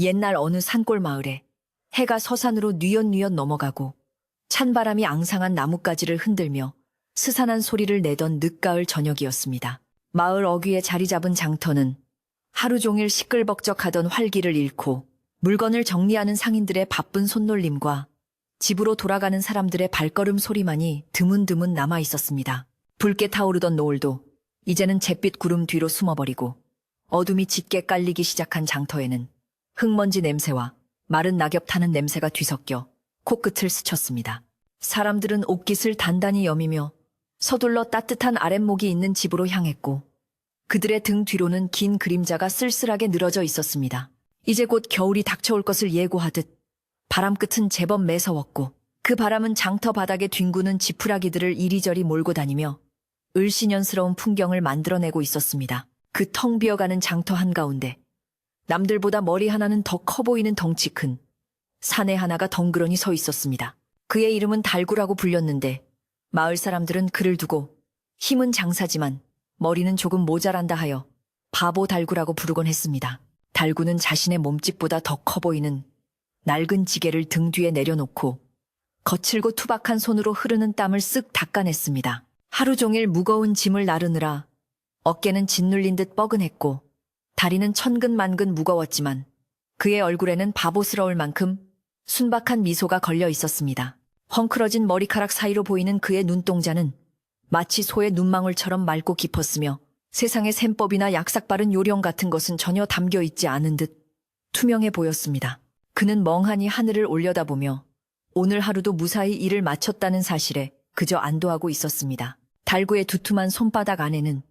옛날 어느 산골 마을에 해가 서산으로 뉘엿뉘엿 넘어가고 찬바람이 앙상한 나뭇가지를 흔들며 스산한 소리를 내던 늦가을 저녁이었습니다. 마을 어귀에 자리 잡은 장터는 하루 종일 시끌벅적하던 활기를 잃고 물건을 정리하는 상인들의 바쁜 손놀림과 집으로 돌아가는 사람들의 발걸음 소리만이 드문드문 남아 있었습니다. 붉게 타오르던 노을도 이제는 잿빛 구름 뒤로 숨어버리고 어둠이 짙게 깔리기 시작한 장터에는 흙먼지 냄새와 마른 낙엽 타는 냄새가 뒤섞여 코끝을 스쳤습니다. 사람들은 옷깃을 단단히 여미며 서둘러 따뜻한 아랫목이 있는 집으로 향했고 그들의 등 뒤로는 긴 그림자가 쓸쓸하게 늘어져 있었습니다. 이제 곧 겨울이 닥쳐올 것을 예고하듯 바람 끝은 제법 매서웠고 그 바람은 장터 바닥에 뒹구는 지푸라기들을 이리저리 몰고 다니며 을씨년스러운 풍경을 만들어내고 있었습니다. 그 텅 비어가는 장터 한가운데 남들보다 머리 하나는 더 커 보이는 덩치 큰 사내 하나가 덩그러니 서 있었습니다. 그의 이름은 달구라고 불렸는데 마을 사람들은 그를 두고 힘은 장사지만 머리는 조금 모자란다 하여 바보 달구라고 부르곤 했습니다. 달구는 자신의 몸집보다 더 커 보이는 낡은 지게를 등 뒤에 내려놓고 거칠고 투박한 손으로 흐르는 땀을 쓱 닦아냈습니다. 하루 종일 무거운 짐을 나르느라 어깨는 짓눌린 듯 뻐근했고 다리는 천근만근 무거웠지만 그의 얼굴에는 바보스러울 만큼 순박한 미소가 걸려 있었습니다. 헝클어진 머리카락 사이로 보이는 그의 눈동자는 마치 소의 눈망울처럼 맑고 깊었으며 세상의 셈법이나 약삭빠른 요령 같은 것은 전혀 담겨 있지 않은 듯 투명해 보였습니다. 그는 멍하니 하늘을 올려다보며 오늘 하루도 무사히 일을 마쳤다는 사실에 그저 안도하고 있었습니다. 달구의 두툼한 손바닥 안에는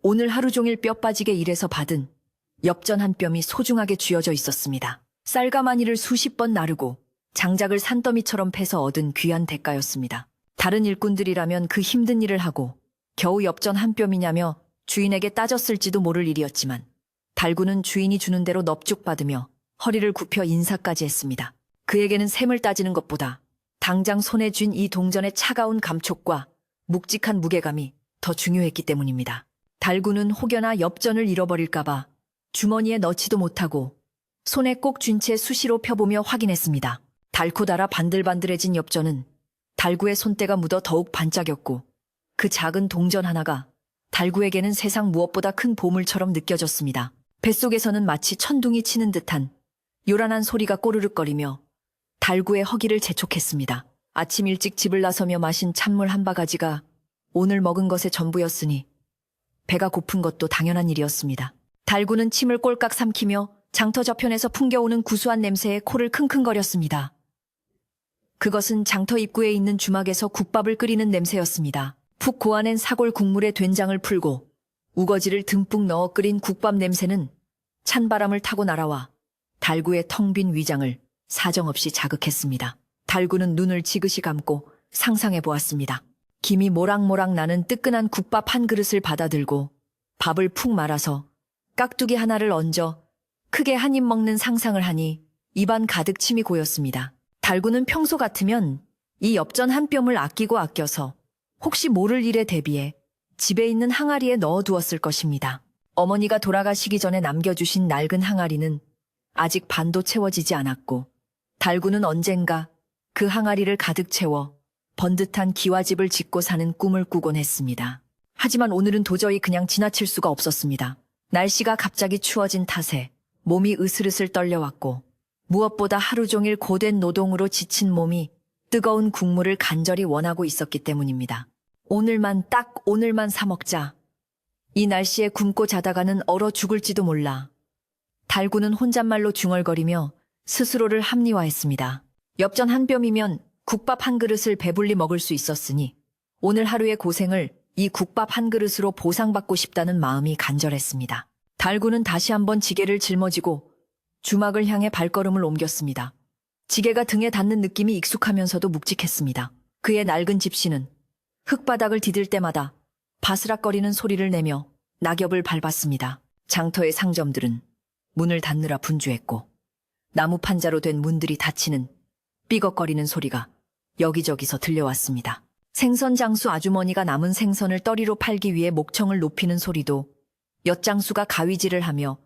오늘 하루 종일 뼈 빠지게 일해서 받은 엽전 한 뼘이 소중하게 쥐어져 있었습니다. 쌀가마니를 수십 번 나르고 장작을 산더미처럼 패서 얻은 귀한 대가였습니다. 다른 일꾼들이라면 그 힘든 일을 하고 겨우 엽전 한 뼘이냐며 주인에게 따졌을지도 모를 일이었지만 달구는 주인이 주는 대로 넙죽받으며 허리를 굽혀 인사까지 했습니다. 그에게는 샘을 따지는 것보다 당장 손에 쥔 이 동전의 차가운 감촉과 묵직한 무게감이 더 중요했기 때문입니다. 달구는 혹여나 엽전을 잃어버릴까봐 주머니에 넣지도 못하고 손에 꼭 쥔 채 수시로 펴보며 확인했습니다. 닳고 닳아 반들반들해진 엽전은 달구의 손때가 묻어 더욱 반짝였고 그 작은 동전 하나가 달구에게는 세상 무엇보다 큰 보물처럼 느껴졌습니다. 뱃속에서는 마치 천둥이 치는 듯한 요란한 소리가 꼬르륵거리며 달구의 허기를 재촉했습니다. 아침 일찍 집을 나서며 마신 찬물 한 바가지가 오늘 먹은 것의 전부였으니 배가 고픈 것도 당연한 일이었습니다. 달구는 침을 꼴깍 삼키며 장터 저편에서 풍겨오는 구수한 냄새에 코를 킁킁거렸습니다. 그것은 장터 입구에 있는 주막에서 국밥을 끓이는 냄새였습니다. 푹 고아낸 사골 국물에 된장을 풀고 우거지를 듬뿍 넣어 끓인 국밥 냄새는 찬바람을 타고 날아와 달구의 텅 빈 위장을 사정없이 자극했습니다. 달구는 눈을 지그시 감고 상상해 보았습니다. 김이 모락모락 나는 뜨끈한 국밥 한 그릇을 받아들고 밥을 푹 말아서 깍두기 하나를 얹어 크게 한 입 먹는 상상을 하니 입안 가득 침이 고였습니다. 달구는 평소 같으면 이 엽전 한 뼘을 아껴서 혹시 모를 일에 대비해 집에 있는 항아리에 넣어두었을 것입니다. 어머니가 돌아가시기 전에 남겨주신 낡은 항아리는 아직 반도 채워지지 않았고 달구는 언젠가 그 항아리를 가득 채워 번듯한 기와집을 짓고 사는 꿈을 꾸곤 했습니다. 하지만 오늘은 도저히 그냥 지나칠 수가 없었습니다. 날씨가 갑자기 추워진 탓에 몸이 으슬으슬 떨려왔고 무엇보다 하루 종일 고된 노동으로 지친 몸이 뜨거운 국물을 간절히 원하고 있었기 때문입니다. 딱 오늘만 사 먹자. 이 날씨에 굶고 자다가는 얼어 죽을지도 몰라. 달구는 혼잣말로 중얼거리며 스스로를 합리화했습니다. 엽전 한 뼘이면 국밥 한 그릇을 배불리 먹을 수 있었으니 오늘 하루의 고생을 이 국밥 한 그릇으로 보상받고 싶다는 마음이 간절했습니다. 달구는 다시 한번 지게를 짊어지고 주막을 향해 발걸음을 옮겼습니다. 지게가 등에 닿는 느낌이 익숙하면서도 묵직했습니다. 그의 낡은 집시는 흙바닥을 디딜 때마다 바스락거리는 소리를 내며 낙엽을 밟았습니다. 장터의 상점들은 문을 닫느라 분주했고 나무 판자로 된 문들이 닫히는 삐걱거리는 소리가 여기저기서 들려왔습니다. 생선장수 아주머니가 남은 생선을 떠리로 팔기 위해 목청을 높이는 소리도, 엿장수가 가위질을 하며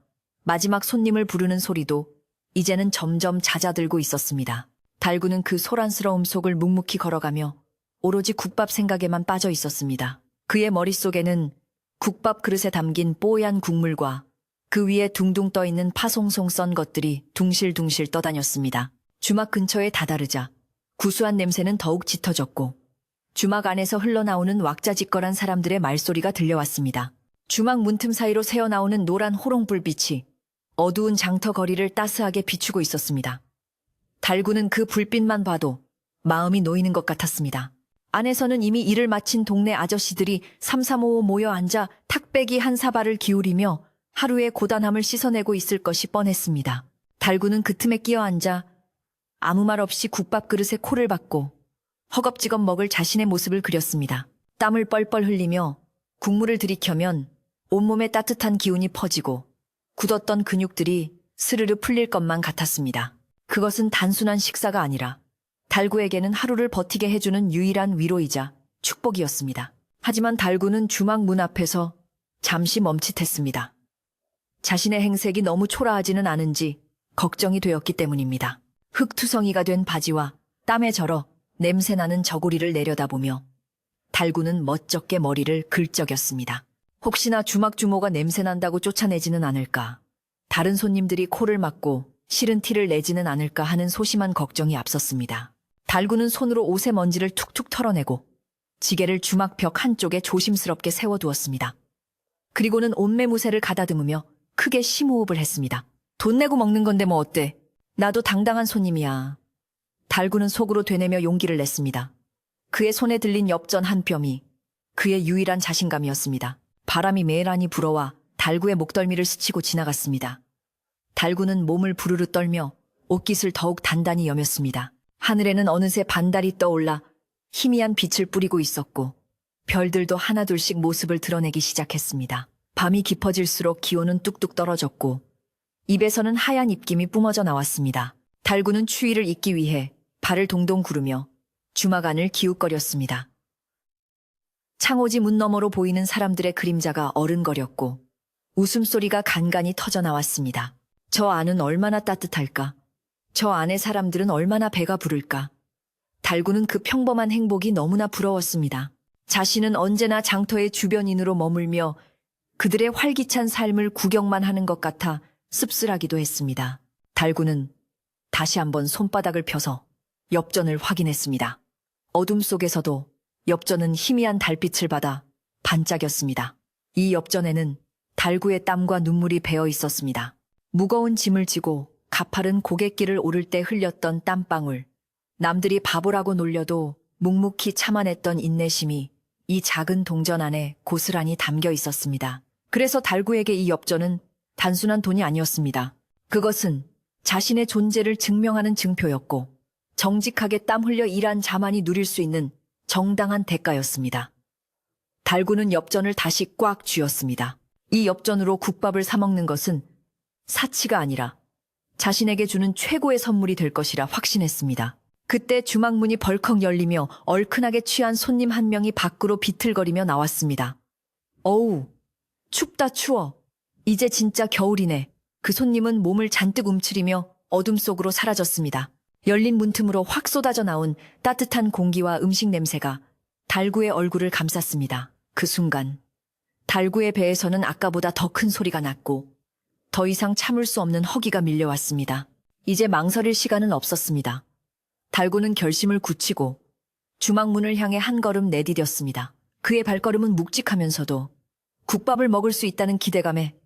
마지막 손님을 부르는 소리도 이제는 점점 잦아들고 있었습니다. 달구는 그 소란스러움 속을 묵묵히 걸어가며 오로지 국밥 생각에만 빠져 있었습니다. 그의 머릿속에는 국밥 그릇에 담긴 뽀얀 국물과 그 위에 둥둥 떠있는 파송송 썬 것들이 둥실둥실 떠다녔습니다. 주막 근처에 다다르자 구수한 냄새는 더욱 짙어졌고 주막 안에서 흘러나오는 왁자지껄한 사람들의 말소리가 들려왔습니다. 주막 문틈 사이로 새어나오는 노란 호롱불빛이 어두운 장터 거리를 따스하게 비추고 있었습니다. 달구는 그 불빛만 봐도 마음이 놓이는 것 같았습니다. 안에서는 이미 일을 마친 동네 아저씨들이 삼삼오오 모여 앉아 탁배기 한 사발을 기울이며 하루의 고단함을 씻어내고 있을 것이 뻔했습니다. 달구는 그 틈에 끼어앉아 아무 말 없이 국밥 그릇에 코를 박고 허겁지겁 먹을 자신의 모습을 그렸습니다. 땀을 뻘뻘 흘리며 국물을 들이켜면 온몸에 따뜻한 기운이 퍼지고 굳었던 근육들이 스르르 풀릴 것만 같았습니다. 그것은 단순한 식사가 아니라 달구에게는 하루를 버티게 해주는 유일한 위로이자 축복이었습니다. 하지만 달구는 주막 문 앞에서 잠시 멈칫했습니다. 자신의 행색이 너무 초라하지는 않은지 걱정이 되었기 때문입니다. 흙투성이가 된 바지와 땀에 절어 냄새나는 저고리를 내려다보며 달구는 멋쩍게 머리를 긁적였습니다. 혹시나 주막 주모가 냄새난다고 쫓아내지는 않을까, 다른 손님들이 코를 막고 싫은 티를 내지는 않을까 하는 소심한 걱정이 앞섰습니다. 달구는 손으로 옷의 먼지를 툭툭 털어내고 지게를 주막 벽 한쪽에 조심스럽게 세워두었습니다. 그리고는 옷매무새를 가다듬으며 크게 심호흡을 했습니다. 돈 내고 먹는 건데 뭐 어때? 나도 당당한 손님이야. 달구는 속으로 되뇌며 용기를 냈습니다. 그의 손에 들린 엽전 한 뼘이 그의 유일한 자신감이었습니다. 바람이 매란히 불어와 달구의 목덜미를 스치고 지나갔습니다. 달구는 몸을 부르르 떨며 옷깃을 더욱 단단히 여몄습니다. 하늘에는 어느새 반달이 떠올라 희미한 빛을 뿌리고 있었고 별들도 하나둘씩 모습을 드러내기 시작했습니다. 밤이 깊어질수록 기온은 뚝뚝 떨어졌고 입에서는 하얀 입김이 뿜어져 나왔습니다. 달구는 추위를 잊기 위해 발을 동동 구르며 주막 안을 기웃거렸습니다. 창호지 문 너머로 보이는 사람들의 그림자가 어른거렸고 웃음소리가 간간히 터져 나왔습니다. 저 안은 얼마나 따뜻할까? 저 안의 사람들은 얼마나 배가 부를까? 달구는 그 평범한 행복이 너무나 부러웠습니다. 자신은 언제나 장터의 주변인으로 머물며 그들의 활기찬 삶을 구경만 하는 것 같아 씁쓸하기도 했습니다. 달구는 다시 한번 손바닥을 펴서 엽전을 확인했습니다. 어둠 속에서도 엽전은 희미한 달빛을 받아 반짝였습니다. 이 엽전에는 달구의 땀과 눈물이 배어 있었습니다. 무거운 짐을 지고 가파른 고갯길을 오를 때 흘렸던 땀방울, 남들이 바보라고 놀려도 묵묵히 참아냈던 인내심이 이 작은 동전 안에 고스란히 담겨 있었습니다. 그래서 달구에게 이 엽전은 단순한 돈이 아니었습니다. 그것은 자신의 존재를 증명하는 증표였고 정직하게 땀 흘려 일한 자만이 누릴 수 있는 정당한 대가였습니다. 달구는 엽전을 다시 꽉 쥐었습니다. 이 엽전으로 국밥을 사 먹는 것은 사치가 아니라 자신에게 주는 최고의 선물이 될 것이라 확신했습니다. 그때 주막문이 벌컥 열리며 얼큰하게 취한 손님 한 명이 밖으로 비틀거리며 나왔습니다. 어우, 춥다 추워. 이제 진짜 겨울이네. 그 손님은 몸을 잔뜩 움츠리며 어둠 속으로 사라졌습니다. 열린 문틈으로 확 쏟아져 나온 따뜻한 공기와 음식 냄새가 달구의 얼굴을 감쌌습니다. 그 순간 달구의 배에서는 아까보다 더 큰 소리가 났고 더 이상 참을 수 없는 허기가 밀려왔습니다. 이제 망설일 시간은 없었습니다. 달구는 결심을 굳히고 주막문을 향해 한 걸음 내디뎠습니다. 그의 발걸음은 묵직하면서도 국밥을 먹을 수 있다는 기대감에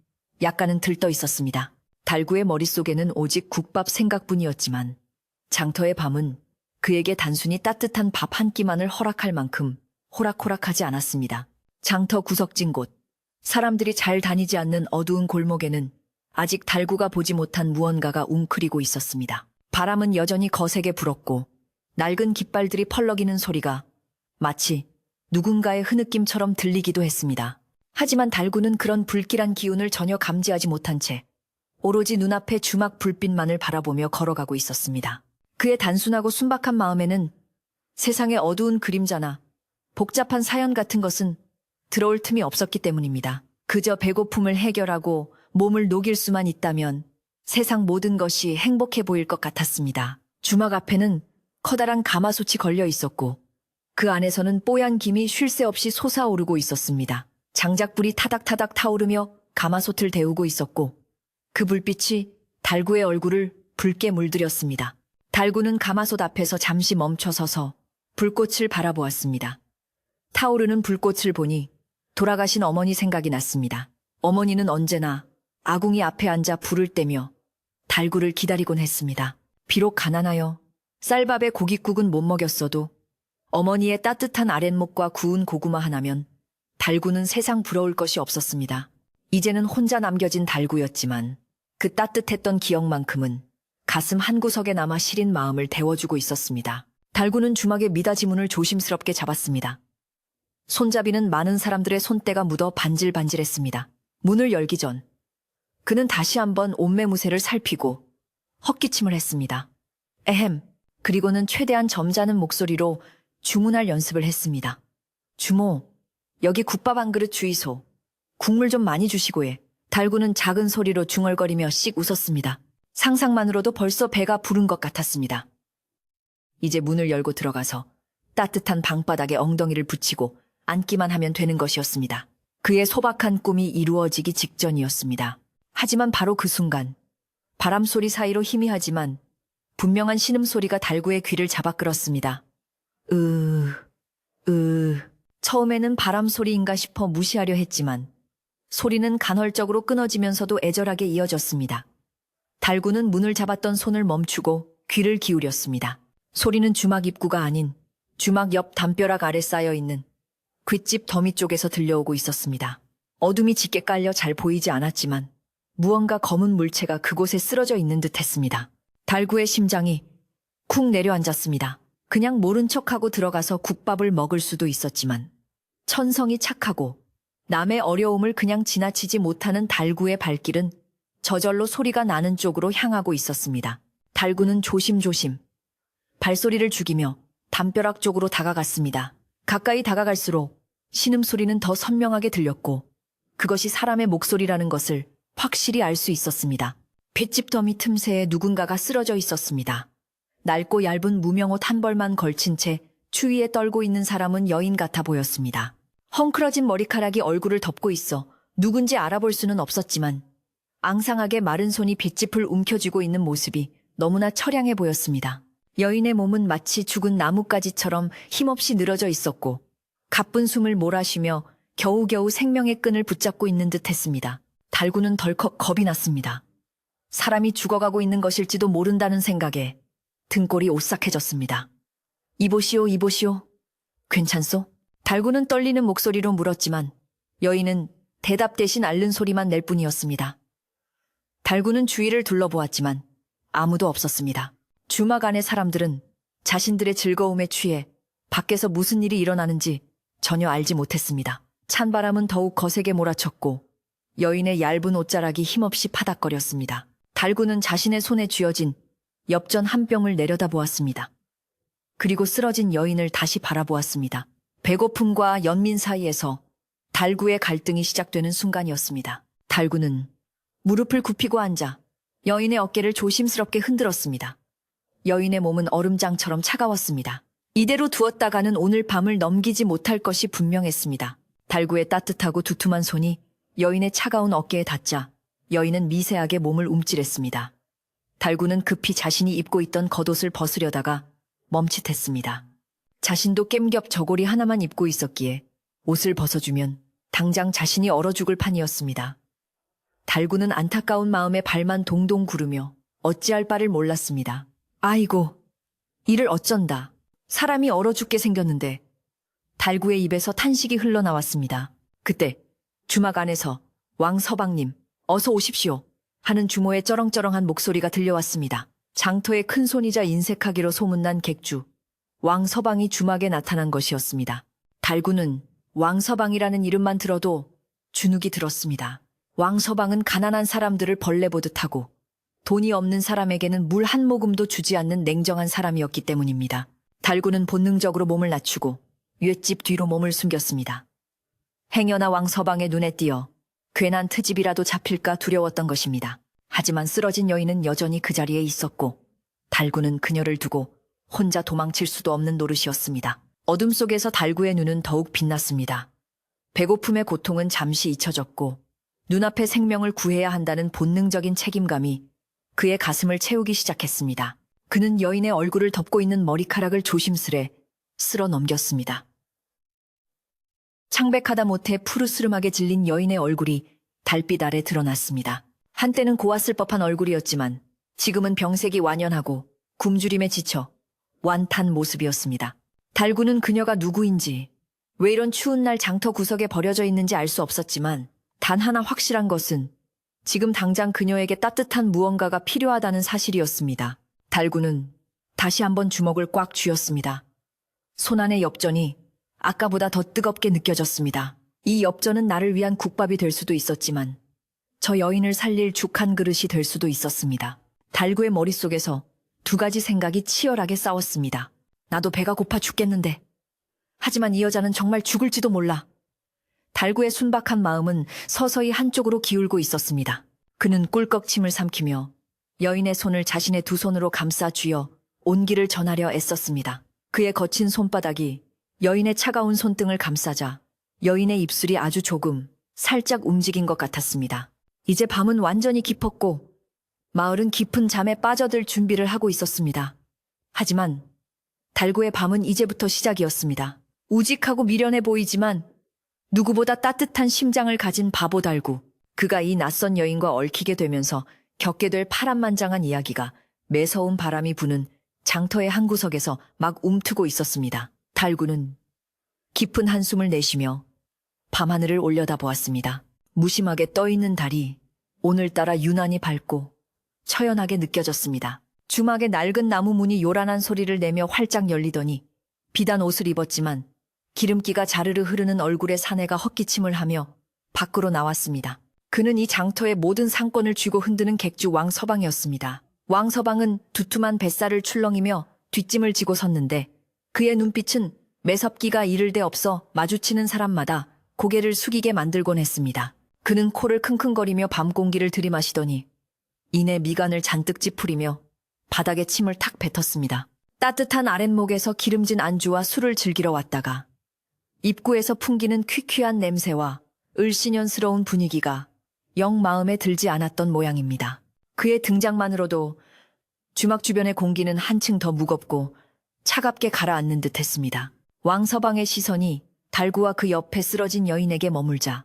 약간은 들떠 있었습니다. 달구의 머릿속에는 오직 국밥 생각뿐이었지만 장터의 밤은 그에게 단순히 따뜻한 밥 한 끼만을 허락할 만큼 호락호락하지 않았습니다. 장터 구석진 곳, 사람들이 잘 다니지 않는 어두운 골목에는 아직 달구가 보지 못한 무언가가 웅크리고 있었습니다. 바람은 여전히 거세게 불었고 낡은 깃발들이 펄럭이는 소리가 마치 누군가의 흐느낌처럼 들리기도 했습니다. 하지만 달구는 그런 불길한 기운을 전혀 감지하지 못한 채 오로지 눈앞의 주막 불빛만을 바라보며 걸어가고 있었습니다. 그의 단순하고 순박한 마음에는 세상의 어두운 그림자나 복잡한 사연 같은 것은 들어올 틈이 없었기 때문입니다. 그저 배고픔을 해결하고 몸을 녹일 수만 있다면 세상 모든 것이 행복해 보일 것 같았습니다. 주막 앞에는 커다란 가마솥이 걸려 있었고 그 안에서는 뽀얀 김이 쉴 새 없이 솟아오르고 있었습니다. 장작불이 타닥타닥 타오르며 가마솥을 데우고 있었고 그 불빛이 달구의 얼굴을 붉게 물들였습니다. 달구는 가마솥 앞에서 잠시 멈춰서서 불꽃을 바라보았습니다. 타오르는 불꽃을 보니 돌아가신 어머니 생각이 났습니다. 어머니는 언제나 아궁이 앞에 앉아 불을 떼며 달구를 기다리곤 했습니다. 비록 가난하여 쌀밥에 고깃국은 못 먹였어도 어머니의 따뜻한 아랫목과 구운 고구마 하나면 달구는 세상 부러울 것이 없었습니다. 이제는 혼자 남겨진 달구였지만 그 따뜻했던 기억만큼은 가슴 한구석에 남아 시린 마음을 데워주고 있었습니다. 달구는 주막의 미닫이문을 조심스럽게 잡았습니다. 손잡이는 많은 사람들의 손때가 묻어 반질반질했습니다. 문을 열기 전 그는 다시 한번 옷매무새를 살피고 헛기침을 했습니다. 에헴. 그리고는 최대한 점잖은 목소리로 주문할 연습을 했습니다. 주모, 여기 국밥 한 그릇 주이소. 국물 좀 많이 주시고 해. 달구는 작은 소리로 중얼거리며 씩 웃었습니다. 상상만으로도 벌써 배가 부른 것 같았습니다. 이제 문을 열고 들어가서 따뜻한 방바닥에 엉덩이를 붙이고 앉기만 하면 되는 것이었습니다. 그의 소박한 꿈이 이루어지기 직전이었습니다. 하지만 바로 그 순간 바람소리 사이로 희미하지만 분명한 신음소리가 달구의 귀를 잡아 끌었습니다. 처음에는 바람소리인가 싶어 무시하려 했지만 소리는 간헐적으로 끊어지면서도 애절하게 이어졌습니다. 달구는 문을 잡았던 손을 멈추고 귀를 기울였습니다. 소리는 주막 입구가 아닌 주막 옆 담벼락 아래 쌓여있는 귓집 더미 쪽에서 들려오고 있었습니다. 어둠이 짙게 깔려 잘 보이지 않았지만 무언가 검은 물체가 그곳에 쓰러져 있는 듯 했습니다. 달구의 심장이 쿵 내려앉았습니다. 그냥 모른 척하고 들어가서 국밥을 먹을 수도 있었지만 천성이 착하고 남의 어려움을 그냥 지나치지 못하는 달구의 발길은 저절로 소리가 나는 쪽으로 향하고 있었습니다. 달구는 조심조심 발소리를 죽이며 담벼락 쪽으로 다가갔습니다. 가까이 다가갈수록 신음소리는 더 선명하게 들렸고 그것이 사람의 목소리라는 것을 확실히 알 수 있었습니다. 볏짚 더미 틈새에 누군가가 쓰러져 있었습니다. 낡고 얇은 무명옷 한 벌만 걸친 채 추위에 떨고 있는 사람은 여인 같아 보였습니다. 헝클어진 머리카락이 얼굴을 덮고 있어 누군지 알아볼 수는 없었지만 앙상하게 마른 손이 볏짚을 움켜쥐고 있는 모습이 너무나 처량해 보였습니다. 여인의 몸은 마치 죽은 나뭇가지처럼 힘없이 늘어져 있었고 가쁜 숨을 몰아쉬며 겨우겨우 생명의 끈을 붙잡고 있는 듯 했습니다. 달구는 덜컥 겁이 났습니다. 사람이 죽어가고 있는 것일지도 모른다는 생각에 등골이 오싹해졌습니다. 이보시오, 이보시오. 괜찮소? 달구는 떨리는 목소리로 물었지만 여인은 대답 대신 앓는 소리만 낼 뿐이었습니다. 달구는 주위를 둘러보았지만 아무도 없었습니다. 주막 안의 사람들은 자신들의 즐거움에 취해 밖에서 무슨 일이 일어나는지 전혀 알지 못했습니다. 찬바람은 더욱 거세게 몰아쳤고 여인의 얇은 옷자락이 힘없이 파닥거렸습니다. 달구는 자신의 손에 쥐어진 엽전 한 병을 내려다보았습니다. 그리고 쓰러진 여인을 다시 바라보았습니다. 배고픔과 연민 사이에서 달구의 갈등이 시작되는 순간이었습니다. 달구는 무릎을 굽히고 앉아 여인의 어깨를 조심스럽게 흔들었습니다. 여인의 몸은 얼음장처럼 차가웠습니다. 이대로 두었다가는 오늘 밤을 넘기지 못할 것이 분명했습니다. 달구의 따뜻하고 두툼한 손이 여인의 차가운 어깨에 닿자 여인은 미세하게 몸을 움찔했습니다. 달구는 급히 자신이 입고 있던 겉옷을 벗으려다가 멈칫했습니다. 자신도 깸겹 저고리 하나만 입고 있었기에 옷을 벗어주면 당장 자신이 얼어 죽을 판이었습니다. 달구는 안타까운 마음에 발만 동동 구르며 어찌할 바를 몰랐습니다. 아이고, 이를 어쩐다. 사람이 얼어 죽게 생겼는데. 달구의 입에서 탄식이 흘러나왔습니다. 그때 주막 안에서 왕서방님, 어서 오십시오 하는 주모의 쩌렁쩌렁한 목소리가 들려왔습니다. 장터의 큰 손이자 인색하기로 소문난 객주 왕서방이 주막에 나타난 것이었습니다. 달구는 왕서방이라는 이름만 들어도 주눅이 들었습니다. 왕서방은 가난한 사람들을 벌레 보듯 하고 돈이 없는 사람에게는 물 한 모금도 주지 않는 냉정한 사람이었기 때문입니다. 달구는 본능적으로 몸을 낮추고 윗집 뒤로 몸을 숨겼습니다. 행여나 왕서방의 눈에 띄어 괜한 트집이라도 잡힐까 두려웠던 것입니다. 하지만 쓰러진 여인은 여전히 그 자리에 있었고 달구는 그녀를 두고 혼자 도망칠 수도 없는 노릇이었습니다. 어둠 속에서 달구의 눈은 더욱 빛났습니다. 배고픔의 고통은 잠시 잊혀졌고 눈앞의 생명을 구해야 한다는 본능적인 책임감이 그의 가슴을 채우기 시작했습니다. 그는 여인의 얼굴을 덮고 있는 머리카락을 조심스레 쓸어 넘겼습니다. 창백하다 못해 푸르스름하게 질린 여인의 얼굴이 달빛 아래 드러났습니다. 한때는 고왔을 법한 얼굴이었지만 지금은 병색이 완연하고 굶주림에 지쳐 완탄 모습이었습니다. 달구는 그녀가 누구인지, 왜 이런 추운 날 장터 구석에 버려져 있는지 알 수 없었지만 단 하나 확실한 것은 지금 당장 그녀에게 따뜻한 무언가가 필요하다는 사실이었습니다. 달구는 다시 한번 주먹을 꽉 쥐었습니다. 손 안의 엽전이 아까보다 더 뜨겁게 느껴졌습니다. 이 엽전은 나를 위한 국밥이 될 수도 있었지만 저 여인을 살릴 죽 한 그릇이 될 수도 있었습니다. 달구의 머릿속에서 두 가지 생각이 치열하게 싸웠습니다. 나도 배가 고파 죽겠는데. 하지만 이 여자는 정말 죽을지도 몰라. 달구의 순박한 마음은 서서히 한쪽으로 기울고 있었습니다. 그는 꿀꺽 침을 삼키며 여인의 손을 자신의 두 손으로 감싸 쥐어 온기를 전하려 애썼습니다. 그의 거친 손바닥이 여인의 차가운 손등을 감싸자 여인의 입술이 아주 조금 살짝 움직인 것 같았습니다. 이제 밤은 완전히 깊었고 마을은 깊은 잠에 빠져들 준비를 하고 있었습니다. 하지만 달구의 밤은 이제부터 시작이었습니다. 우직하고 미련해 보이지만 누구보다 따뜻한 심장을 가진 바보 달구. 그가 이 낯선 여인과 얽히게 되면서 겪게 될 파란만장한 이야기가 매서운 바람이 부는 장터의 한 구석에서 막 움트고 있었습니다. 달구는 깊은 한숨을 내쉬며 밤하늘을 올려다보았습니다. 무심하게 떠있는 달이 오늘따라 유난히 밝고 처연하게 느껴졌습니다. 주막의 낡은 나무 문이 요란한 소리를 내며 활짝 열리더니 비단 옷을 입었지만 기름기가 자르르 흐르는 얼굴에 사내가 헛기침을 하며 밖으로 나왔습니다. 그는 이 장터의 모든 상권을 쥐고 흔드는 객주 왕서방이었습니다. 왕서방은 두툼한 뱃살을 출렁이며 뒷짐을 지고 섰는데 그의 눈빛은 매섭기가 이를 데 없어 마주치는 사람마다 고개를 숙이게 만들곤 했습니다. 그는 코를 킁킁거리며 밤 공기를 들이마시더니 이내 미간을 잔뜩 찌푸리며 바닥에 침을 탁 뱉었습니다. 따뜻한 아랫목에서 기름진 안주와 술을 즐기러 왔다가 입구에서 풍기는 퀴퀴한 냄새와 을씨년스러운 분위기가 영 마음에 들지 않았던 모양입니다. 그의 등장만으로도 주막 주변의 공기는 한층 더 무겁고 차갑게 가라앉는 듯 했습니다. 왕서방의 시선이 달구와 그 옆에 쓰러진 여인에게 머물자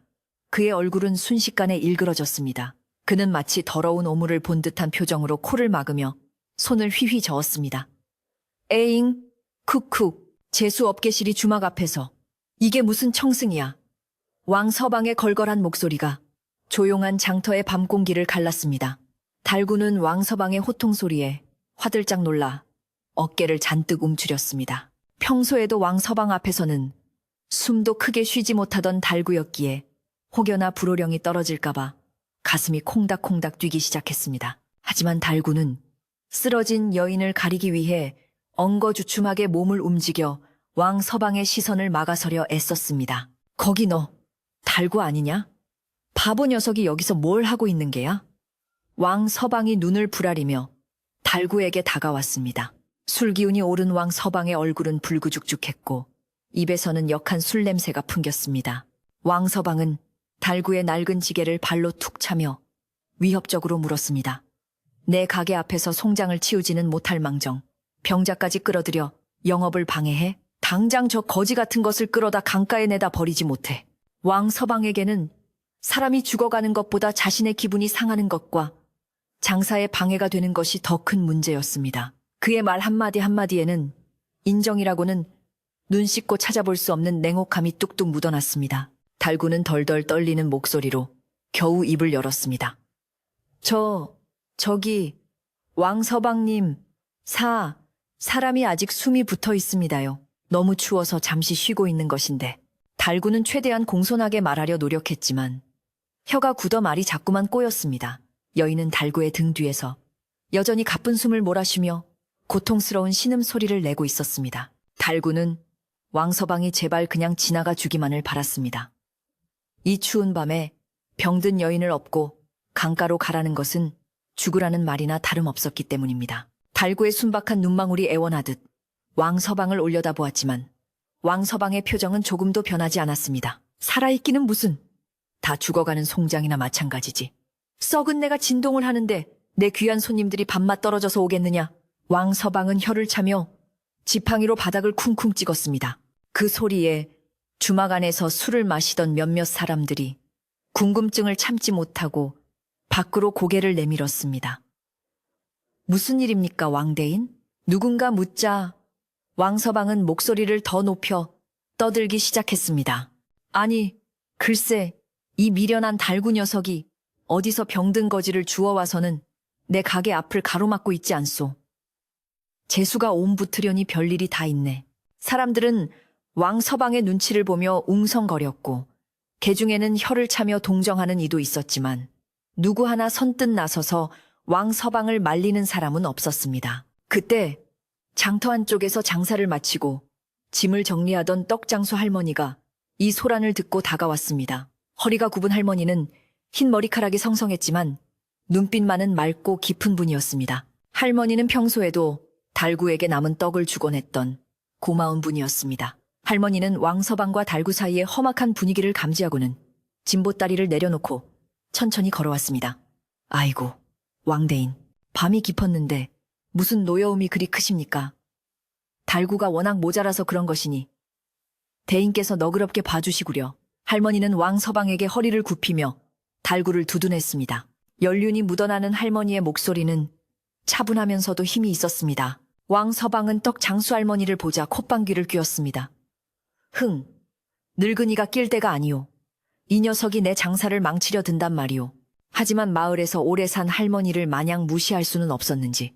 그의 얼굴은 순식간에 일그러졌습니다. 그는 마치 더러운 오물을 본 듯한 표정으로 코를 막으며 손을 휘휘 저었습니다. 에잉, 쿡쿡, 재수업계실이 주막 앞에서 이게 무슨 청승이야. 왕서방의 걸걸한 목소리가 조용한 장터의 밤 공기를 갈랐습니다. 달구는 왕서방의 호통 소리에 화들짝 놀라 어깨를 잔뜩 움츠렸습니다. 평소에도 왕서방 앞에서는 숨도 크게 쉬지 못하던 달구였기에 혹여나 불호령이 떨어질까봐 가슴이 콩닥콩닥 뛰기 시작했습니다. 하지만 달구는 쓰러진 여인을 가리기 위해 엉거주춤하게 몸을 움직여 왕서방의 시선을 막아서려 애썼습니다. 거기 너, 달구 아니냐? 바보 녀석이 여기서 뭘 하고 있는 게야? 왕서방이 눈을 부라리며 달구에게 다가왔습니다. 술기운이 오른 왕서방의 얼굴은 불구죽죽했고 입에서는 역한 술 냄새가 풍겼습니다. 왕서방은 달구의 낡은 지게를 발로 툭 차며 위협적으로 물었습니다. 내 가게 앞에서 송장을 치우지는 못할 망정 병자까지 끌어들여 영업을 방해해? 당장 저 거지 같은 것을 끌어다 강가에 내다 버리지 못해. 왕서방에게는 사람이 죽어가는 것보다 자신의 기분이 상하는 것과 장사에 방해가 되는 것이 더 큰 문제였습니다. 그의 말 한마디 한마디에는 인정이라고는 눈 씻고 찾아볼 수 없는 냉혹함이 뚝뚝 묻어났습니다. 달구는 덜덜 떨리는 목소리로 겨우 입을 열었습니다. 저기, 왕서방님, 사람이 아직 숨이 붙어 있습니다요. 너무 추워서 잠시 쉬고 있는 것인데. 달구는 최대한 공손하게 말하려 노력했지만 혀가 굳어 말이 자꾸만 꼬였습니다. 여인은 달구의 등 뒤에서 여전히 가쁜 숨을 몰아쉬며 고통스러운 신음소리를 내고 있었습니다. 달구는 왕서방이 제발 그냥 지나가 주기만을 바랐습니다. 이 추운 밤에 병든 여인을 업고 강가로 가라는 것은 죽으라는 말이나 다름없었기 때문입니다. 달구의 순박한 눈망울이 애원하듯 왕서방을 올려다보았지만 왕서방의 표정은 조금도 변하지 않았습니다. 살아있기는 무슨, 다 죽어가는 송장이나 마찬가지지. 썩은 내가 진동을 하는데 내 귀한 손님들이 밥맛 떨어져서 오겠느냐. 왕서방은 혀를 차며 지팡이로 바닥을 쿵쿵 찍었습니다. 그 소리에 주막 안에서 술을 마시던 몇몇 사람들이 궁금증을 참지 못하고 밖으로 고개를 내밀었습니다. 무슨 일입니까, 왕대인? 누군가 묻자 왕서방은 목소리를 더 높여 떠들기 시작했습니다. 아니, 글쎄, 이 미련한 달구 녀석이 어디서 병든 거지를 주워와서는 내 가게 앞을 가로막고 있지 않소. 재수가 온 붙으려니 별일이 다 있네. 사람들은 왕서방의 눈치를 보며 웅성거렸고 개중에는 혀를 차며 동정하는 이도 있었지만 누구 하나 선뜻 나서서 왕서방을 말리는 사람은 없었습니다. 그때 장터 한쪽에서 장사를 마치고 짐을 정리하던 떡장수 할머니가 이 소란을 듣고 다가왔습니다. 허리가 굽은 할머니는 흰 머리카락이 성성했지만 눈빛만은 맑고 깊은 분이었습니다. 할머니는 평소에도 달구에게 남은 떡을 주곤 했던 고마운 분이었습니다. 할머니는 왕서방과 달구 사이의 험악한 분위기를 감지하고는 진보다리를 내려놓고 천천히 걸어왔습니다. 아이고, 왕대인, 밤이 깊었는데 무슨 노여움이 그리 크십니까? 달구가 워낙 모자라서 그런 것이니 대인께서 너그럽게 봐주시구려. 할머니는 왕서방에게 허리를 굽히며 달구를 두둔했습니다. 연륜이 묻어나는 할머니의 목소리는 차분하면서도 힘이 있었습니다. 왕서방은 떡 장수 할머니를 보자 콧방귀를 뀌었습니다. 흥, 늙은이가 낄 때가 아니오. 이 녀석이 내 장사를 망치려 든단 말이오. 하지만 마을에서 오래 산 할머니를 마냥 무시할 수는 없었는지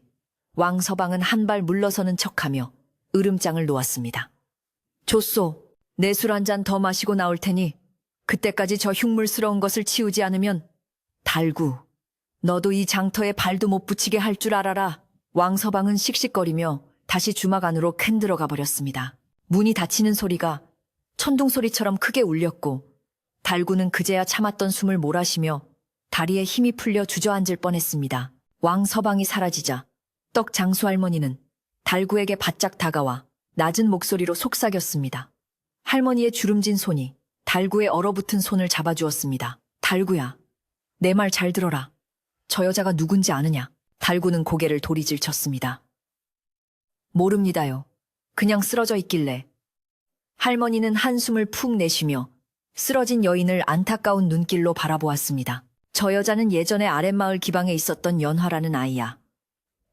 왕서방은 한 발 물러서는 척하며 으름장을 놓았습니다. 좋소, 내 술 한 잔 더 마시고 나올 테니 그때까지 저 흉물스러운 것을 치우지 않으면 달구, 너도 이 장터에 발도 못 붙이게 할 줄 알아라. 왕서방은 씩씩거리며 다시 주막 안으로 캔 들어가 버렸습니다. 문이 닫히는 소리가 천둥 소리처럼 크게 울렸고 달구는 그제야 참았던 숨을 몰아쉬며 다리에 힘이 풀려 주저앉을 뻔했습니다. 왕서방이 사라지자 떡 장수 할머니는 달구에게 바짝 다가와 낮은 목소리로 속삭였습니다. 할머니의 주름진 손이 달구의 얼어붙은 손을 잡아주었습니다. 달구야, 내 말 잘 들어라. 저 여자가 누군지 아느냐? 달구는 고개를 도리질쳤습니다. 모릅니다요. 그냥 쓰러져 있길래. 할머니는 한숨을 푹 내쉬며 쓰러진 여인을 안타까운 눈길로 바라보았습니다. 저 여자는 예전에 아랫마을 기방에 있었던 연화라는 아이야.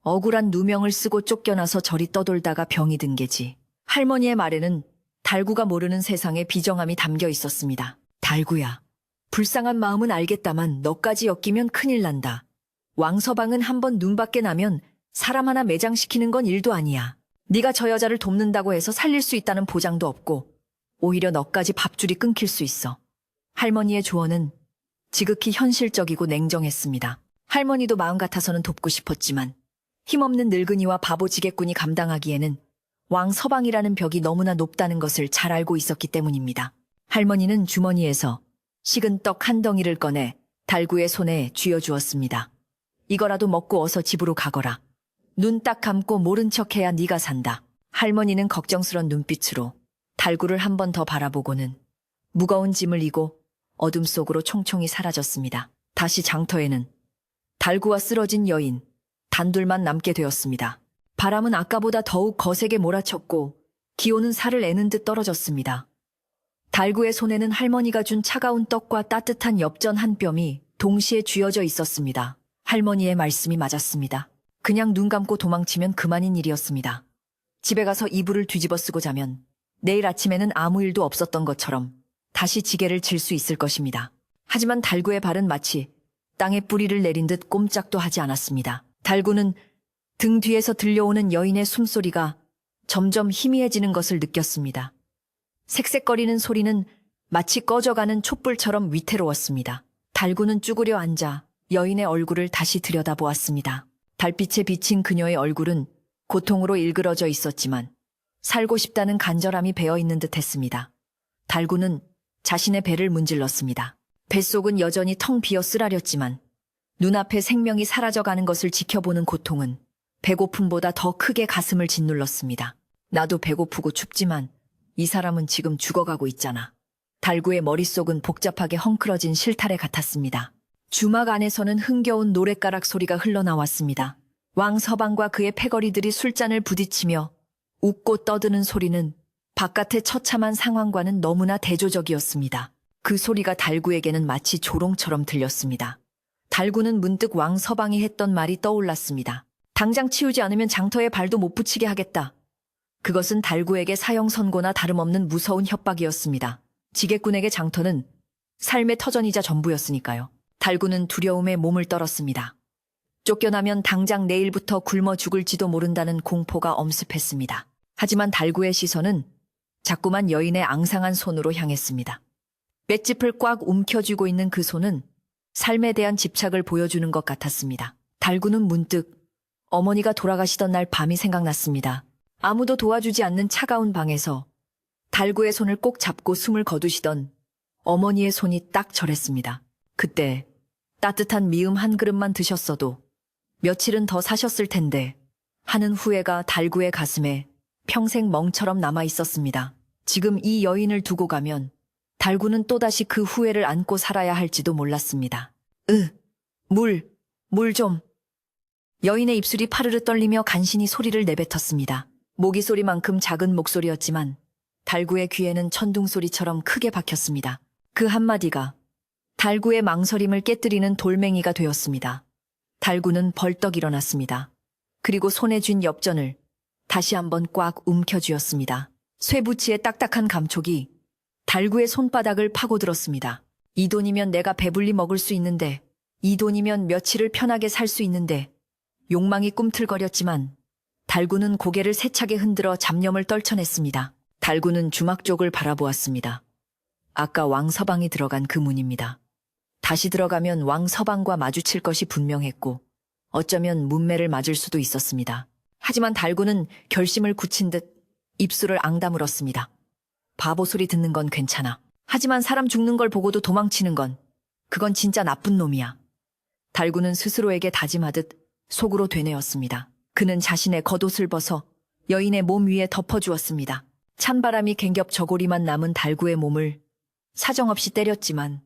억울한 누명을 쓰고 쫓겨나서 저리 떠돌다가 병이 든 게지. 할머니의 말에는 달구가 모르는 세상에 비정함이 담겨 있었습니다. 달구야, 불쌍한 마음은 알겠다만 너까지 엮이면 큰일 난다. 왕서방은 한번 눈밖에 나면 사람 하나 매장시키는 건 일도 아니야. 네가 저 여자를 돕는다고 해서 살릴 수 있다는 보장도 없고 오히려 너까지 밥줄이 끊길 수 있어. 할머니의 조언은 지극히 현실적이고 냉정했습니다. 할머니도 마음 같아서는 돕고 싶었지만 힘없는 늙은이와 바보 지게꾼이 감당하기에는 왕서방이라는 벽이 너무나 높다는 것을 잘 알고 있었기 때문입니다. 할머니는 주머니에서 식은 떡 한 덩이를 꺼내 달구의 손에 쥐어주었습니다. 이거라도 먹고 어서 집으로 가거라. 눈 딱 감고 모른 척해야 네가 산다. 할머니는 걱정스런 눈빛으로 달구를 한 번 더 바라보고는 무거운 짐을 이고 어둠 속으로 총총히 사라졌습니다. 다시 장터에는 달구와 쓰러진 여인 단둘만 남게 되었습니다. 바람은 아까보다 더욱 거세게 몰아쳤고 기온은 살을 애는 듯 떨어졌습니다. 달구의 손에는 할머니가 준 차가운 떡과 따뜻한 엽전 한 뼘이 동시에 쥐어져 있었습니다. 할머니의 말씀이 맞았습니다. 그냥 눈 감고 도망치면 그만인 일이었습니다. 집에 가서 이불을 뒤집어 쓰고 자면 내일 아침에는 아무 일도 없었던 것처럼 다시 지게를 질 수 있을 것입니다. 하지만 달구의 발은 마치 땅에 뿌리를 내린 듯 꼼짝도 하지 않았습니다. 달구는 등 뒤에서 들려오는 여인의 숨소리가 점점 희미해지는 것을 느꼈습니다. 색색거리는 소리는 마치 꺼져가는 촛불처럼 위태로웠습니다. 달구는 쭈그려 앉아 여인의 얼굴을 다시 들여다보았습니다. 달빛에 비친 그녀의 얼굴은 고통으로 일그러져 있었지만 살고 싶다는 간절함이 배어있는 듯 했습니다. 달구는 자신의 배를 문질렀습니다. 뱃속은 여전히 텅 비어 쓰라렸지만 눈앞에 생명이 사라져가는 것을 지켜보는 고통은 배고픔보다 더 크게 가슴을 짓눌렀습니다. 나도 배고프고 춥지만 이 사람은 지금 죽어가고 있잖아. 달구의 머릿속은 복잡하게 헝클어진 실타래 같았습니다. 주막 안에서는 흥겨운 노랫가락 소리가 흘러나왔습니다. 왕서방과 그의 패거리들이 술잔을 부딪히며 웃고 떠드는 소리는 바깥의 처참한 상황과는 너무나 대조적이었습니다. 그 소리가 달구에게는 마치 조롱처럼 들렸습니다. 달구는 문득 왕서방이 했던 말이 떠올랐습니다. 당장 치우지 않으면 장터에 발도 못 붙이게 하겠다. 그것은 달구에게 사형 선고나 다름없는 무서운 협박이었습니다. 지게꾼에게 장터는 삶의 터전이자 전부였으니까요. 달구는 두려움에 몸을 떨었습니다. 쫓겨나면 당장 내일부터 굶어 죽을지도 모른다는 공포가 엄습했습니다. 하지만 달구의 시선은 자꾸만 여인의 앙상한 손으로 향했습니다. 맷집을 꽉 움켜쥐고 있는 그 손은 삶에 대한 집착을 보여주는 것 같았습니다. 달구는 문득 어머니가 돌아가시던 날 밤이 생각났습니다. 아무도 도와주지 않는 차가운 방에서 달구의 손을 꼭 잡고 숨을 거두시던 어머니의 손이 딱 저랬습니다. 그때 따뜻한 미음 한 그릇만 드셨어도 며칠은 더 사셨을 텐데 하는 후회가 달구의 가슴에 평생 멍처럼 남아 있었습니다. 지금 이 여인을 두고 가면 달구는 또다시 그 후회를 안고 살아야 할지도 몰랐습니다. 물 좀. 여인의 입술이 파르르 떨리며 간신히 소리를 내뱉었습니다. 모기 소리만큼 작은 목소리였지만 달구의 귀에는 천둥 소리처럼 크게 박혔습니다. 그 한마디가 달구의 망설임을 깨뜨리는 돌멩이가 되었습니다. 달구는 벌떡 일어났습니다. 그리고 손에 쥔 엽전을 다시 한번 꽉 움켜쥐었습니다. 쇠부치의 딱딱한 감촉이 달구의 손바닥을 파고들었습니다. 이 돈이면 내가 배불리 먹을 수 있는데, 이 돈이면 며칠을 편하게 살 수 있는데, 욕망이 꿈틀거렸지만 달구는 고개를 세차게 흔들어 잡념을 떨쳐냈습니다. 달구는 주막 쪽을 바라보았습니다. 아까 왕서방이 들어간 그 문입니다. 다시 들어가면 왕서방과 마주칠 것이 분명했고 어쩌면 문매를 맞을 수도 있었습니다. 하지만 달구는 결심을 굳힌 듯 입술을 앙다물었습니다. 바보 소리 듣는 건 괜찮아. 하지만 사람 죽는 걸 보고도 도망치는 건 그건 진짜 나쁜 놈이야. 달구는 스스로에게 다짐하듯 속으로 되뇌었습니다. 그는 자신의 겉옷을 벗어 여인의 몸 위에 덮어주었습니다. 찬바람이 갱겹 저고리만 남은 달구의 몸을 사정없이 때렸지만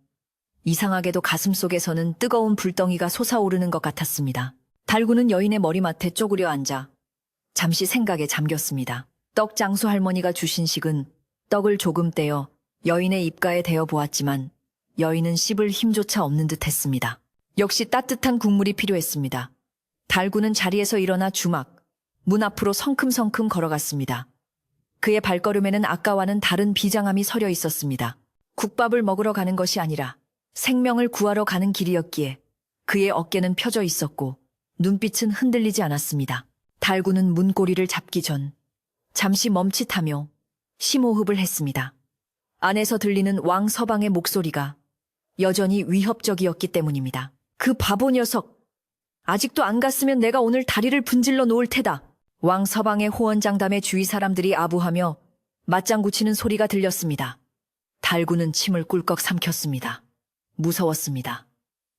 이상하게도 가슴속에서는 뜨거운 불덩이가 솟아오르는 것 같았습니다. 달구는 여인의 머리맡에 쪼그려 앉아 잠시 생각에 잠겼습니다. 떡 장수 할머니가 주신 식은 떡을 조금 떼어 여인의 입가에 대어 보았지만 여인은 씹을 힘조차 없는 듯 했습니다. 역시 따뜻한 국물이 필요했습니다. 달구는 자리에서 일어나 주막, 문 앞으로 성큼성큼 걸어갔습니다. 그의 발걸음에는 아까와는 다른 비장함이 서려 있었습니다. 국밥을 먹으러 가는 것이 아니라 생명을 구하러 가는 길이었기에 그의 어깨는 펴져 있었고 눈빛은 흔들리지 않았습니다. 달구는 문고리를 잡기 전 잠시 멈칫하며 심호흡을 했습니다. 안에서 들리는 왕서방의 목소리가 여전히 위협적이었기 때문입니다. 그 바보 녀석! 아직도 안 갔으면 내가 오늘 다리를 분질러 놓을 테다. 왕서방의 호언장담에 주위 사람들이 아부하며 맞장구 치는 소리가 들렸습니다. 달구는 침을 꿀꺽 삼켰습니다. 무서웠습니다.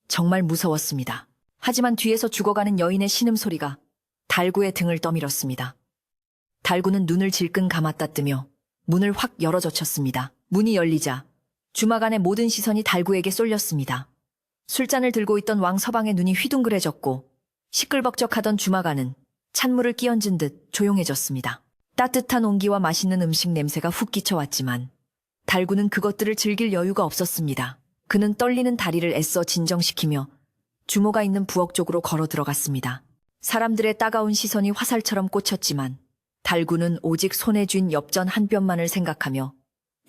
정말 무서웠습니다. 하지만 뒤에서 죽어가는 여인의 신음소리가 달구의 등을 떠밀었습니다. 달구는 눈을 질끈 감았다 뜨며 문을 확 열어젖혔습니다. 문이 열리자 주막 안의 모든 시선이 달구에게 쏠렸습니다. 술잔을 들고 있던 왕서방의 눈이 휘둥그레졌고 시끌벅적하던 주막 안은 찬물을 끼얹은 듯 조용해졌습니다. 따뜻한 온기와 맛있는 음식 냄새가 훅 끼쳐왔지만 달구는 그것들을 즐길 여유가 없었습니다. 그는 떨리는 다리를 애써 진정시키며 주모가 있는 부엌 쪽으로 걸어 들어갔습니다. 사람들의 따가운 시선이 화살처럼 꽂혔지만 달구는 오직 손에 쥔 엽전 한 뼘만을 생각하며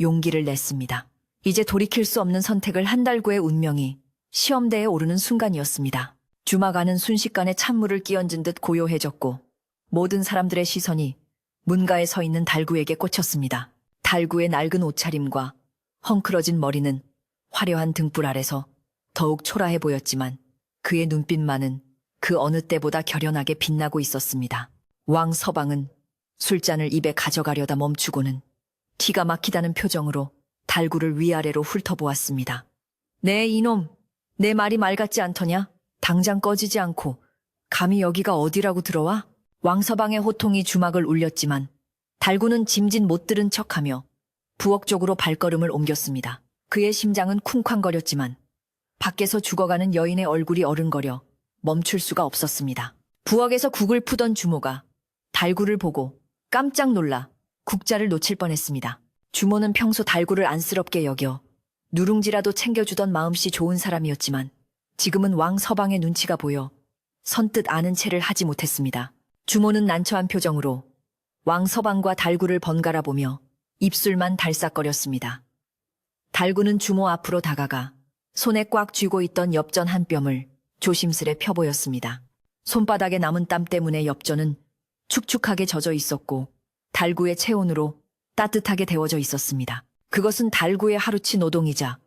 용기를 냈습니다. 이제 돌이킬 수 없는 선택을 한 달구의 운명이 시험대에 오르는 순간이었습니다. 주막 안은 순식간에 찬물을 끼얹은 듯 고요해졌고 모든 사람들의 시선이 문가에 서 있는 달구에게 꽂혔습니다. 달구의 낡은 옷차림과 헝클어진 머리는 화려한 등불 아래서 더욱 초라해 보였지만 그의 눈빛만은 그 어느 때보다 결연하게 빛나고 있었습니다. 왕서방은 술잔을 입에 가져가려다 멈추고는 기가 막히다는 표정으로 달구를 위아래로 훑어보았습니다. 네 이놈, 내 말이 말 같지 않더냐? 당장 꺼지지 않고 감히 여기가 어디라고 들어와? 왕서방의 호통이 주막을 울렸지만 달구는 짐짓 못 들은 척하며 부엌 쪽으로 발걸음을 옮겼습니다. 그의 심장은 쿵쾅거렸지만 밖에서 죽어가는 여인의 얼굴이 어른거려 멈출 수가 없었습니다. 부엌에서 국을 푸던 주모가 달구를 보고 깜짝 놀라 국자를 놓칠 뻔했습니다. 주모는 평소 달구를 안쓰럽게 여겨 누룽지라도 챙겨주던 마음씨 좋은 사람이었지만 지금은 왕서방의 눈치가 보여 선뜻 아는 체를 하지 못했습니다. 주모는 난처한 표정으로 왕서방과 달구를 번갈아 보며 입술만 달싹거렸습니다. 달구는 주모 앞으로 다가가 손에 꽉 쥐고 있던 엽전 한 뼘을 조심스레 펴보였습니다. 손바닥에 남은 땀 때문에 엽전은 축축하게 젖어 있었고 달구의 체온으로 따뜻하게 데워져 있었습니다. 그것은 달구의 하루치 노동이자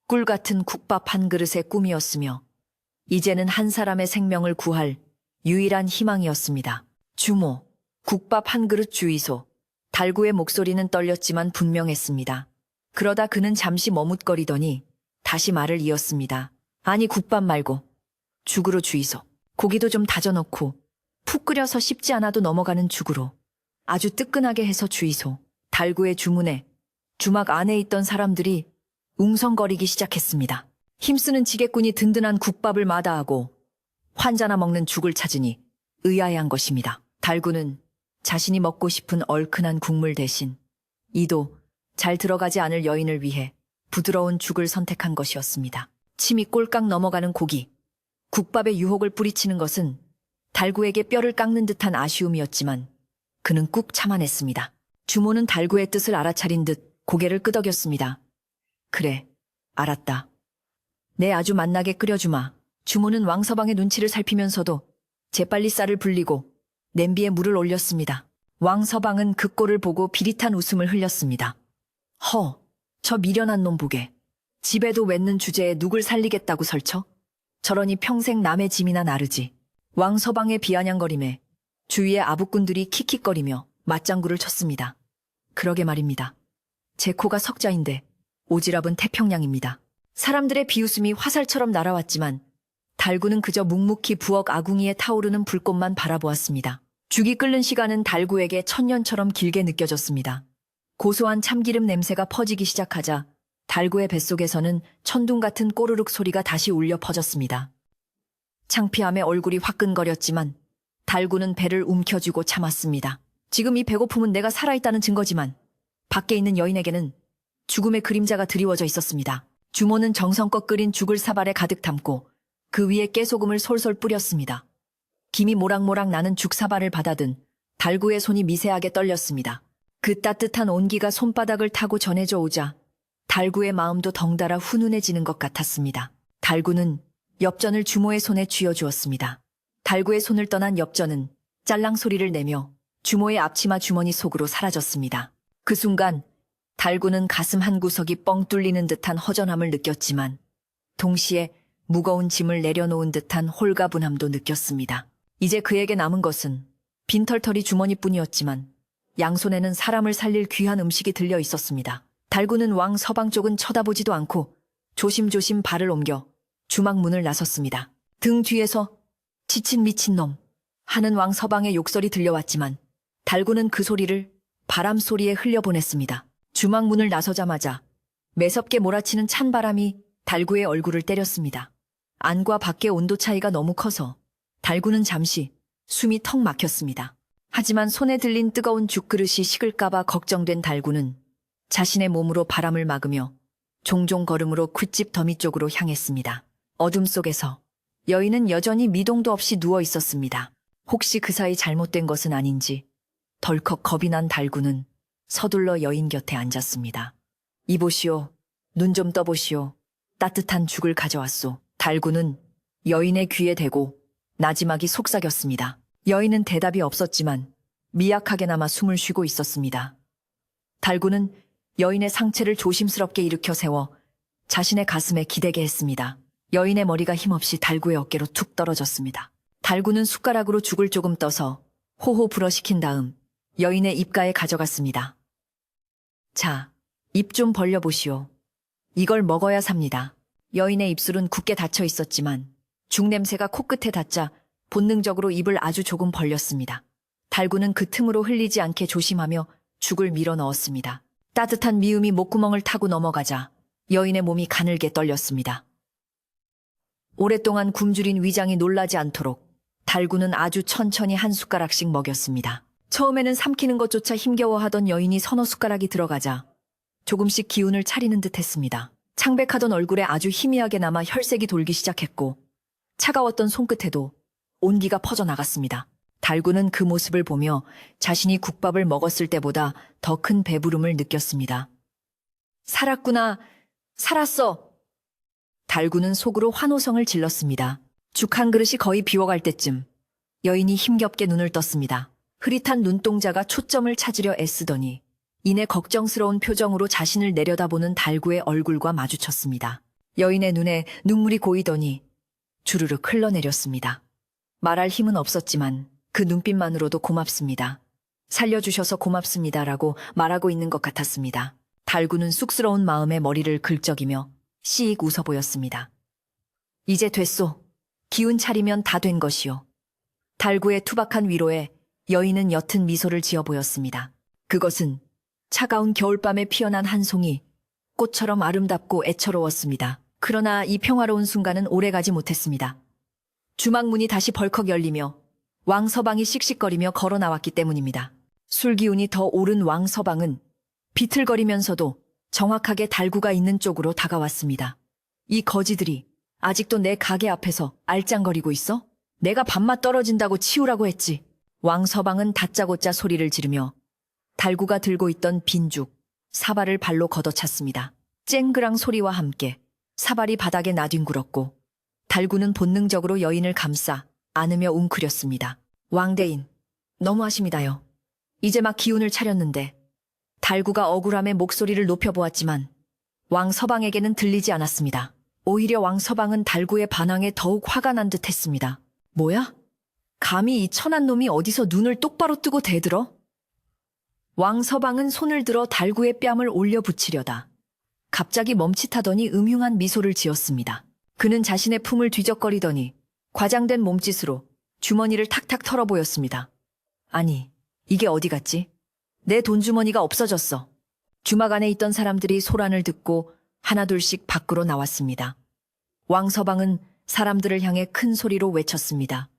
꿀 같은 국밥 한 그릇의 꿈이었으며 이제는 한 사람의 생명을 구할 유일한 희망이었습니다. 주모, 국밥 한 그릇 주이소. 달구의 목소리는 떨렸지만 분명했습니다. 그러다 그는 잠시 머뭇거리더니 다시 말을 이었습니다. 아니 국밥 말고 죽으로 주이소. 고기도 좀 다져넣고 푹 끓여서 씹지 않아도 넘어가는 죽으로 아주 뜨끈하게 해서 주이소. 달구의 주문에 주막 안에 있던 사람들이 웅성거리기 시작했습니다. 힘쓰는 지게꾼이 든든한 국밥을 마다하고 환자나 먹는 죽을 찾으니 의아해한 것입니다. 달구는 자신이 먹고 싶은 얼큰한 국물 대신 이도 잘 들어가지 않을 여인을 위해 부드러운 죽을 선택한 것이었습니다. 침이 꼴깍 넘어가는 고기, 국밥에 유혹을 뿌리치는 것은 달구에게 뼈를 깎는 듯한 아쉬움이었지만 그는 꾹 참아냈습니다. 주모는 달구의 뜻을 알아차린 듯 고개를 끄덕였습니다. 그래, 알았다. 내 아주 맛나게 끓여주마. 주모는 왕서방의 눈치를 살피면서도 재빨리 쌀을 불리고 냄비에 물을 올렸습니다. 왕서방은 그 꼴을 보고 비릿한 웃음을 흘렸습니다. 허, 저 미련한 놈 보게. 집에도 맺는 주제에 누굴 살리겠다고 설쳐? 저러니 평생 남의 짐이나 나르지. 왕서방의 비아냥거림에 주위의 아부꾼들이 킥킥거리며 맞장구를 쳤습니다. 그러게 말입니다. 제 코가 석자인데 오지랖은 태평양입니다. 사람들의 비웃음이 화살처럼 날아왔지만 달구는 그저 묵묵히 부엌 아궁이에 타오르는 불꽃만 바라보았습니다. 죽이 끓는 시간은 달구에게 천년처럼 길게 느껴졌습니다. 고소한 참기름 냄새가 퍼지기 시작하자 달구의 뱃속에서는 천둥 같은 꼬르륵 소리가 다시 울려 퍼졌습니다. 창피함에 얼굴이 화끈거렸지만 달구는 배를 움켜쥐고 참았습니다. 지금 이 배고픔은 내가 살아있다는 증거지만 밖에 있는 여인에게는 죽음의 그림자가 드리워져 있었습니다. 주모는 정성껏 끓인 죽을 사발에 가득 담고 그 위에 깨소금을 솔솔 뿌렸습니다. 김이 모락모락 나는 죽사발을 받아든 달구의 손이 미세하게 떨렸습니다. 그 따뜻한 온기가 손바닥을 타고 전해져 오자 달구의 마음도 덩달아 훈훈해지는 것 같았습니다. 달구는 엽전을 주모의 손에 쥐어주었습니다. 달구의 손을 떠난 엽전은 짤랑 소리를 내며 주모의 앞치마 주머니 속으로 사라졌습니다. 그 순간 달구는 가슴 한 구석이 뻥 뚫리는 듯한 허전함을 느꼈지만 동시에 무거운 짐을 내려놓은 듯한 홀가분함도 느꼈습니다. 이제 그에게 남은 것은 빈털터리 주머니뿐이었지만 양손에는 사람을 살릴 귀한 음식이 들려 있었습니다. 달구는 왕 서방 쪽은 쳐다보지도 않고 조심조심 발을 옮겨 주막 문을 나섰습니다. 등 뒤에서 지친 미친놈 하는 왕 서방의 욕설이 들려왔지만 달구는 그 소리를 바람 소리에 흘려보냈습니다. 주막 문을 나서자마자 매섭게 몰아치는 찬바람이 달구의 얼굴을 때렸습니다. 안과 밖의 온도 차이가 너무 커서 달구는 잠시 숨이 턱 막혔습니다. 하지만 손에 들린 뜨거운 죽그릇이 식을까봐 걱정된 달구는 자신의 몸으로 바람을 막으며 종종 걸음으로 귓집 더미 쪽으로 향했습니다. 어둠 속에서 여인은 여전히 미동도 없이 누워 있었습니다. 혹시 그 사이 잘못된 것은 아닌지 덜컥 겁이 난 달구는 서둘러 여인 곁에 앉았습니다. 이보시오. 눈 좀 떠보시오. 따뜻한 죽을 가져왔소. 달구는 여인의 귀에 대고 나지막이 속삭였습니다. 여인은 대답이 없었지만 미약하게나마 숨을 쉬고 있었습니다. 달구는 여인의 상체를 조심스럽게 일으켜 세워 자신의 가슴에 기대게 했습니다. 여인의 머리가 힘없이 달구의 어깨로 툭 떨어졌습니다. 달구는 숟가락으로 죽을 조금 떠서 호호 불어시킨 다음 여인의 입가에 가져갔습니다. 자, 입 좀 벌려보시오. 이걸 먹어야 삽니다. 여인의 입술은 굳게 닫혀 있었지만 죽 냄새가 코끝에 닿자 본능적으로 입을 아주 조금 벌렸습니다. 달구는 그 틈으로 흘리지 않게 조심하며 죽을 밀어 넣었습니다. 따뜻한 미음이 목구멍을 타고 넘어가자 여인의 몸이 가늘게 떨렸습니다. 오랫동안 굶주린 위장이 놀라지 않도록 달구는 아주 천천히 한 숟가락씩 먹였습니다. 처음에는 삼키는 것조차 힘겨워하던 여인이 서너 숟가락이 들어가자 조금씩 기운을 차리는 듯 했습니다. 창백하던 얼굴에 아주 희미하게 남아 혈색이 돌기 시작했고 차가웠던 손끝에도 온기가 퍼져나갔습니다. 달구는 그 모습을 보며 자신이 국밥을 먹었을 때보다 더 큰 배부름을 느꼈습니다. 살았구나. 살았어. 달구는 속으로 환호성을 질렀습니다. 죽 한 그릇이 거의 비워갈 때쯤 여인이 힘겹게 눈을 떴습니다. 흐릿한 눈동자가 초점을 찾으려 애쓰더니 이내 걱정스러운 표정으로 자신을 내려다보는 달구의 얼굴과 마주쳤습니다. 여인의 눈에 눈물이 고이더니 주르륵 흘러내렸습니다. 말할 힘은 없었지만 그 눈빛만으로도 고맙습니다. 살려주셔서 고맙습니다라고 말하고 있는 것 같았습니다. 달구는 쑥스러운 마음에 머리를 긁적이며 씩 웃어 보였습니다. 이제 됐소. 기운 차리면 다 된 것이요. 달구의 투박한 위로에 여인은 옅은 미소를 지어 보였습니다. 그것은 차가운 겨울밤에 피어난 한 송이 꽃처럼 아름답고 애처로웠습니다. 그러나 이 평화로운 순간은 오래가지 못했습니다. 주막문이 다시 벌컥 열리며 왕서방이 씩씩거리며 걸어 나왔기 때문입니다. 술기운이 더 오른 왕서방은 비틀거리면서도 정확하게 달구가 있는 쪽으로 다가왔습니다. 이 거지들이 아직도 내 가게 앞에서 알짱거리고 있어? 내가 밥맛 떨어진다고 치우라고 했지. 왕서방은 다짜고짜 소리를 지르며 달구가 들고 있던 빈죽, 사발을 발로 걷어찼습니다. 쨍그랑 소리와 함께 사발이 바닥에 나뒹굴었고 달구는 본능적으로 여인을 감싸 안으며 웅크렸습니다. 왕대인, 너무하십니다요. 이제 막 기운을 차렸는데. 달구가 억울함에 목소리를 높여보았지만 왕서방에게는 들리지 않았습니다. 오히려 왕서방은 달구의 반항에 더욱 화가 난 듯 했습니다. 뭐야? 감히 이 천한 놈이 어디서 눈을 똑바로 뜨고 대들어? 왕서방은 손을 들어 달구의 뺨을 올려 붙이려다 갑자기 멈칫하더니 음흉한 미소를 지었습니다. 그는 자신의 품을 뒤적거리더니 과장된 몸짓으로 주머니를 탁탁 털어 보였습니다. 아니, 이게 어디 갔지? 내 돈주머니가 없어졌어. 주막 안에 있던 사람들이 소란을 듣고 하나둘씩 밖으로 나왔습니다. 왕서방은 사람들을 향해 큰 소리로 외쳤습니다.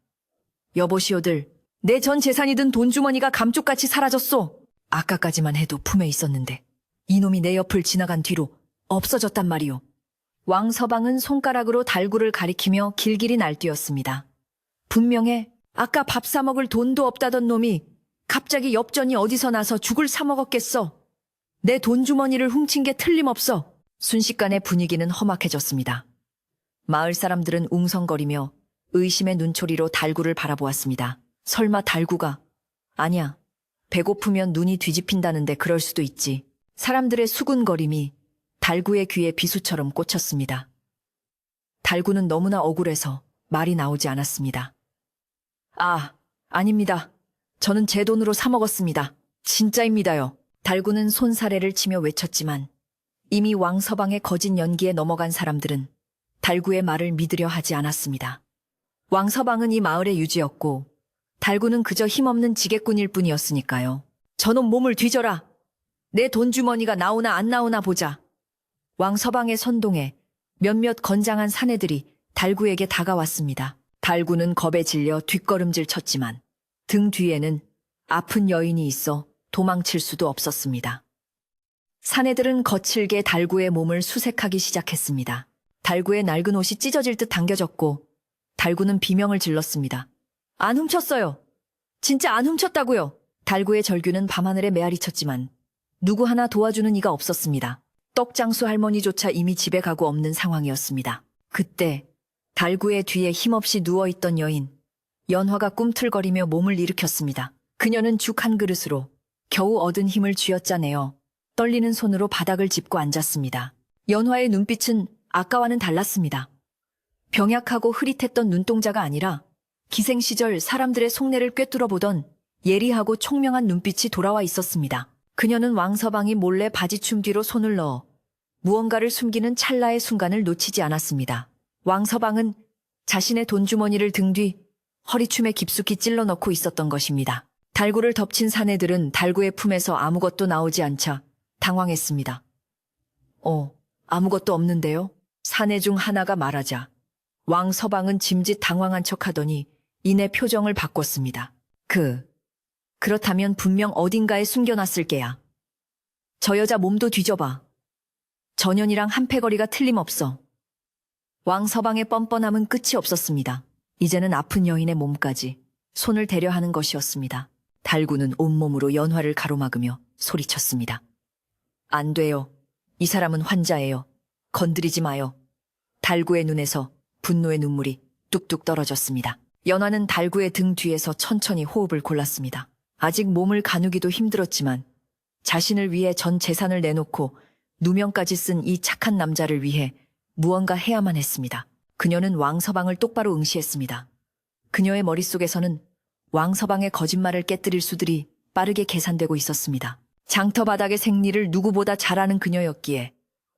여보시오들, 내 전 재산이 든 돈주머니가 감쪽같이 사라졌소. 아까까지만 해도 품에 있었는데 이놈이 내 옆을 지나간 뒤로 없어졌단 말이오. 왕서방은 손가락으로 달구를 가리키며 길길이 날뛰었습니다. 분명해. 아까 밥 사 먹을 돈도 없다던 놈이 갑자기 엽전이 어디서 나서 죽을 사 먹었겠어. 내 돈주머니를 훔친 게 틀림없어. 순식간에 분위기는 험악해졌습니다. 마을 사람들은 웅성거리며 의심의 눈초리로 달구를 바라보았습니다. 설마 달구가? 아니야. 배고프면 눈이 뒤집힌다는데 그럴 수도 있지. 사람들의 수군거림이 달구의 귀에 비수처럼 꽂혔습니다. 달구는 너무나 억울해서 말이 나오지 않았습니다. 아, 아닙니다. 저는 제 돈으로 사 먹었습니다. 진짜입니다요. 달구는 손사래를 치며 외쳤지만 이미 왕서방의 거짓 연기에 넘어간 사람들은 달구의 말을 믿으려 하지 않았습니다. 왕서방은 이 마을의 유지였고 달구는 그저 힘없는 지게꾼일 뿐이었으니까요. 저놈 몸을 뒤져라. 내 돈주머니가 나오나 안 나오나 보자. 왕서방의 선동에 몇몇 건장한 사내들이 달구에게 다가왔습니다. 달구는 겁에 질려 뒷걸음질 쳤지만 등 뒤에는 아픈 여인이 있어 도망칠 수도 없었습니다. 사내들은 거칠게 달구의 몸을 수색하기 시작했습니다. 달구의 낡은 옷이 찢어질 듯 당겨졌고 달구는 비명을 질렀습니다. 안 훔쳤어요. 진짜 안 훔쳤다고요. 달구의 절규는 밤하늘에 메아리쳤지만 누구 하나 도와주는 이가 없었습니다. 떡장수 할머니조차 이미 집에 가고 없는 상황이었습니다. 그때 달구의 뒤에 힘없이 누워있던 여인 연화가 꿈틀거리며 몸을 일으켰습니다. 그녀는 죽 한 그릇으로 겨우 얻은 힘을 쥐어짜내어 떨리는 손으로 바닥을 짚고 앉았습니다. 연화의 눈빛은 아까와는 달랐습니다. 병약하고 흐릿했던 눈동자가 아니라 기생 시절 사람들의 속내를 꿰뚫어 보던 예리하고 총명한 눈빛이 돌아와 있었습니다. 그녀는 왕서방이 몰래 바지춤 뒤로 손을 넣어 무언가를 숨기는 찰나의 순간을 놓치지 않았습니다. 왕서방은 자신의 돈주머니를 등 뒤 허리춤에 깊숙이 찔러 넣고 있었던 것입니다. 달구를 덮친 사내들은 달구의 품에서 아무것도 나오지 않자 당황했습니다. 아무것도 없는데요? 사내 중 하나가 말하자 왕서방은 짐짓 당황한 척하더니 이내 표정을 바꿨습니다. 그렇다면 분명 어딘가에 숨겨놨을 게야. 저 여자 몸도 뒤져봐. 전현이랑 한 패거리가 틀림없어. 왕서방의 뻔뻔함은 끝이 없었습니다. 이제는 아픈 여인의 몸까지 손을 대려 하는 것이었습니다. 달구는 온몸으로 연화를 가로막으며 소리쳤습니다. 안 돼요. 이 사람은 환자예요. 건드리지 마요. 달구의 눈에서 분노의 눈물이 뚝뚝 떨어졌습니다. 연화는 달구의 등 뒤에서 천천히 호흡을 골랐습니다. 아직 몸을 가누기도 힘들었지만 자신을 위해 전 재산을 내놓고 누명까지 쓴 이 착한 남자를 위해 무언가 해야만 했습니다. 그녀는 왕서방을 똑바로 응시했습니다. 그녀의 머릿속에서는 왕서방의 거짓말을 깨뜨릴 수들이 빠르게 계산되고 있었습니다. 장터 바닥의 생리를 누구보다 잘 아는 그녀였기에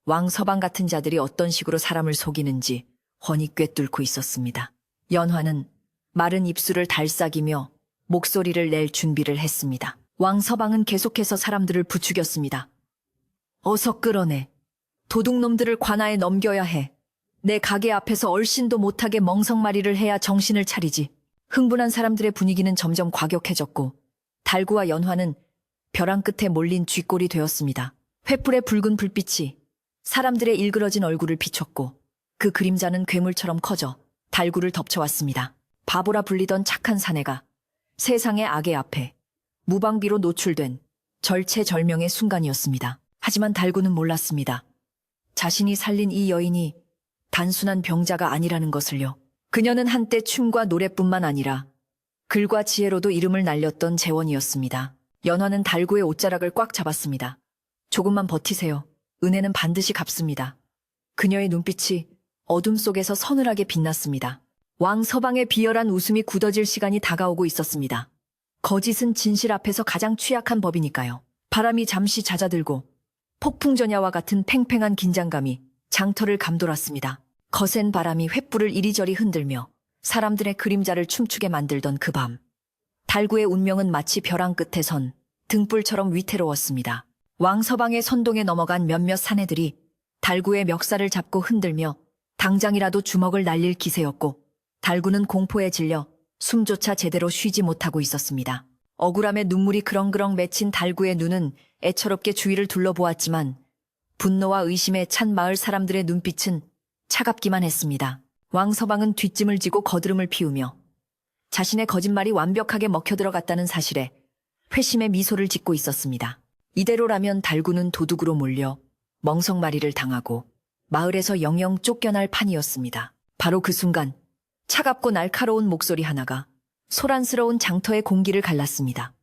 왕서방 같은 자들이 어떤 식으로 사람을 속이는지 훤히 꿰뚫고 있었습니다. 연화는 마른 입술을 달싹이며 목소리를 낼 준비를 했습니다. 왕서방은 계속해서 사람들을 부추겼습니다. 어서 끌어내. 도둑놈들을 관아에 넘겨야 해. 내 가게 앞에서 얼씬도 못하게 멍석말이를 해야 정신을 차리지. 흥분한 사람들의 분위기는 점점 과격해졌고 달구와 연화는 벼랑 끝에 몰린 쥐꼴이 되었습니다. 횃불의 붉은 불빛이 사람들의 일그러진 얼굴을 비췄고 그 그림자는 괴물처럼 커져 달구를 덮쳐왔습니다. 바보라 불리던 착한 사내가 세상의 악의 앞에 무방비로 노출된 절체절명의 순간이었습니다. 하지만 달구는 몰랐습니다. 자신이 살린 이 여인이 단순한 병자가 아니라는 것을요. 그녀는 한때 춤과 노래뿐만 아니라 글과 지혜로도 이름을 날렸던 재원이었습니다. 연화는 달구의 옷자락을 꽉 잡았습니다. 조금만 버티세요. 은혜는 반드시 갚습니다. 그녀의 눈빛이 어둠 속에서 서늘하게 빛났습니다. 왕서방의 비열한 웃음이 굳어질 시간이 다가오고 있었습니다. 거짓은 진실 앞에서 가장 취약한 법이니까요. 바람이 잠시 잦아들고 폭풍전야와 같은 팽팽한 긴장감이 장터를 감돌았습니다. 거센 바람이 횃불을 이리저리 흔들며 사람들의 그림자를 춤추게 만들던 그 밤. 달구의 운명은 마치 벼랑 끝에 선 등불처럼 위태로웠습니다. 왕서방의 선동에 넘어간 몇몇 사내들이 달구의 멱살을 잡고 흔들며 당장이라도 주먹을 날릴 기세였고 달구는 공포에 질려 숨조차 제대로 쉬지 못하고 있었습니다. 억울함에 눈물이 그렁그렁 맺힌 달구의 눈은 애처롭게 주위를 둘러보았지만 분노와 의심에 찬 마을 사람들의 눈빛은 차갑기만 했습니다. 왕서방은 뒷짐을 지고 거드름을 피우며 자신의 거짓말이 완벽하게 먹혀들어갔다는 사실에 회심의 미소를 짓고 있었습니다. 이대로라면 달구는 도둑으로 몰려 멍석마리를 당하고 마을에서 영영 쫓겨날 판이었습니다. 바로 그 순간 차갑고 날카로운 목소리 하나가 소란스러운 장터의 공기를 갈랐습니다.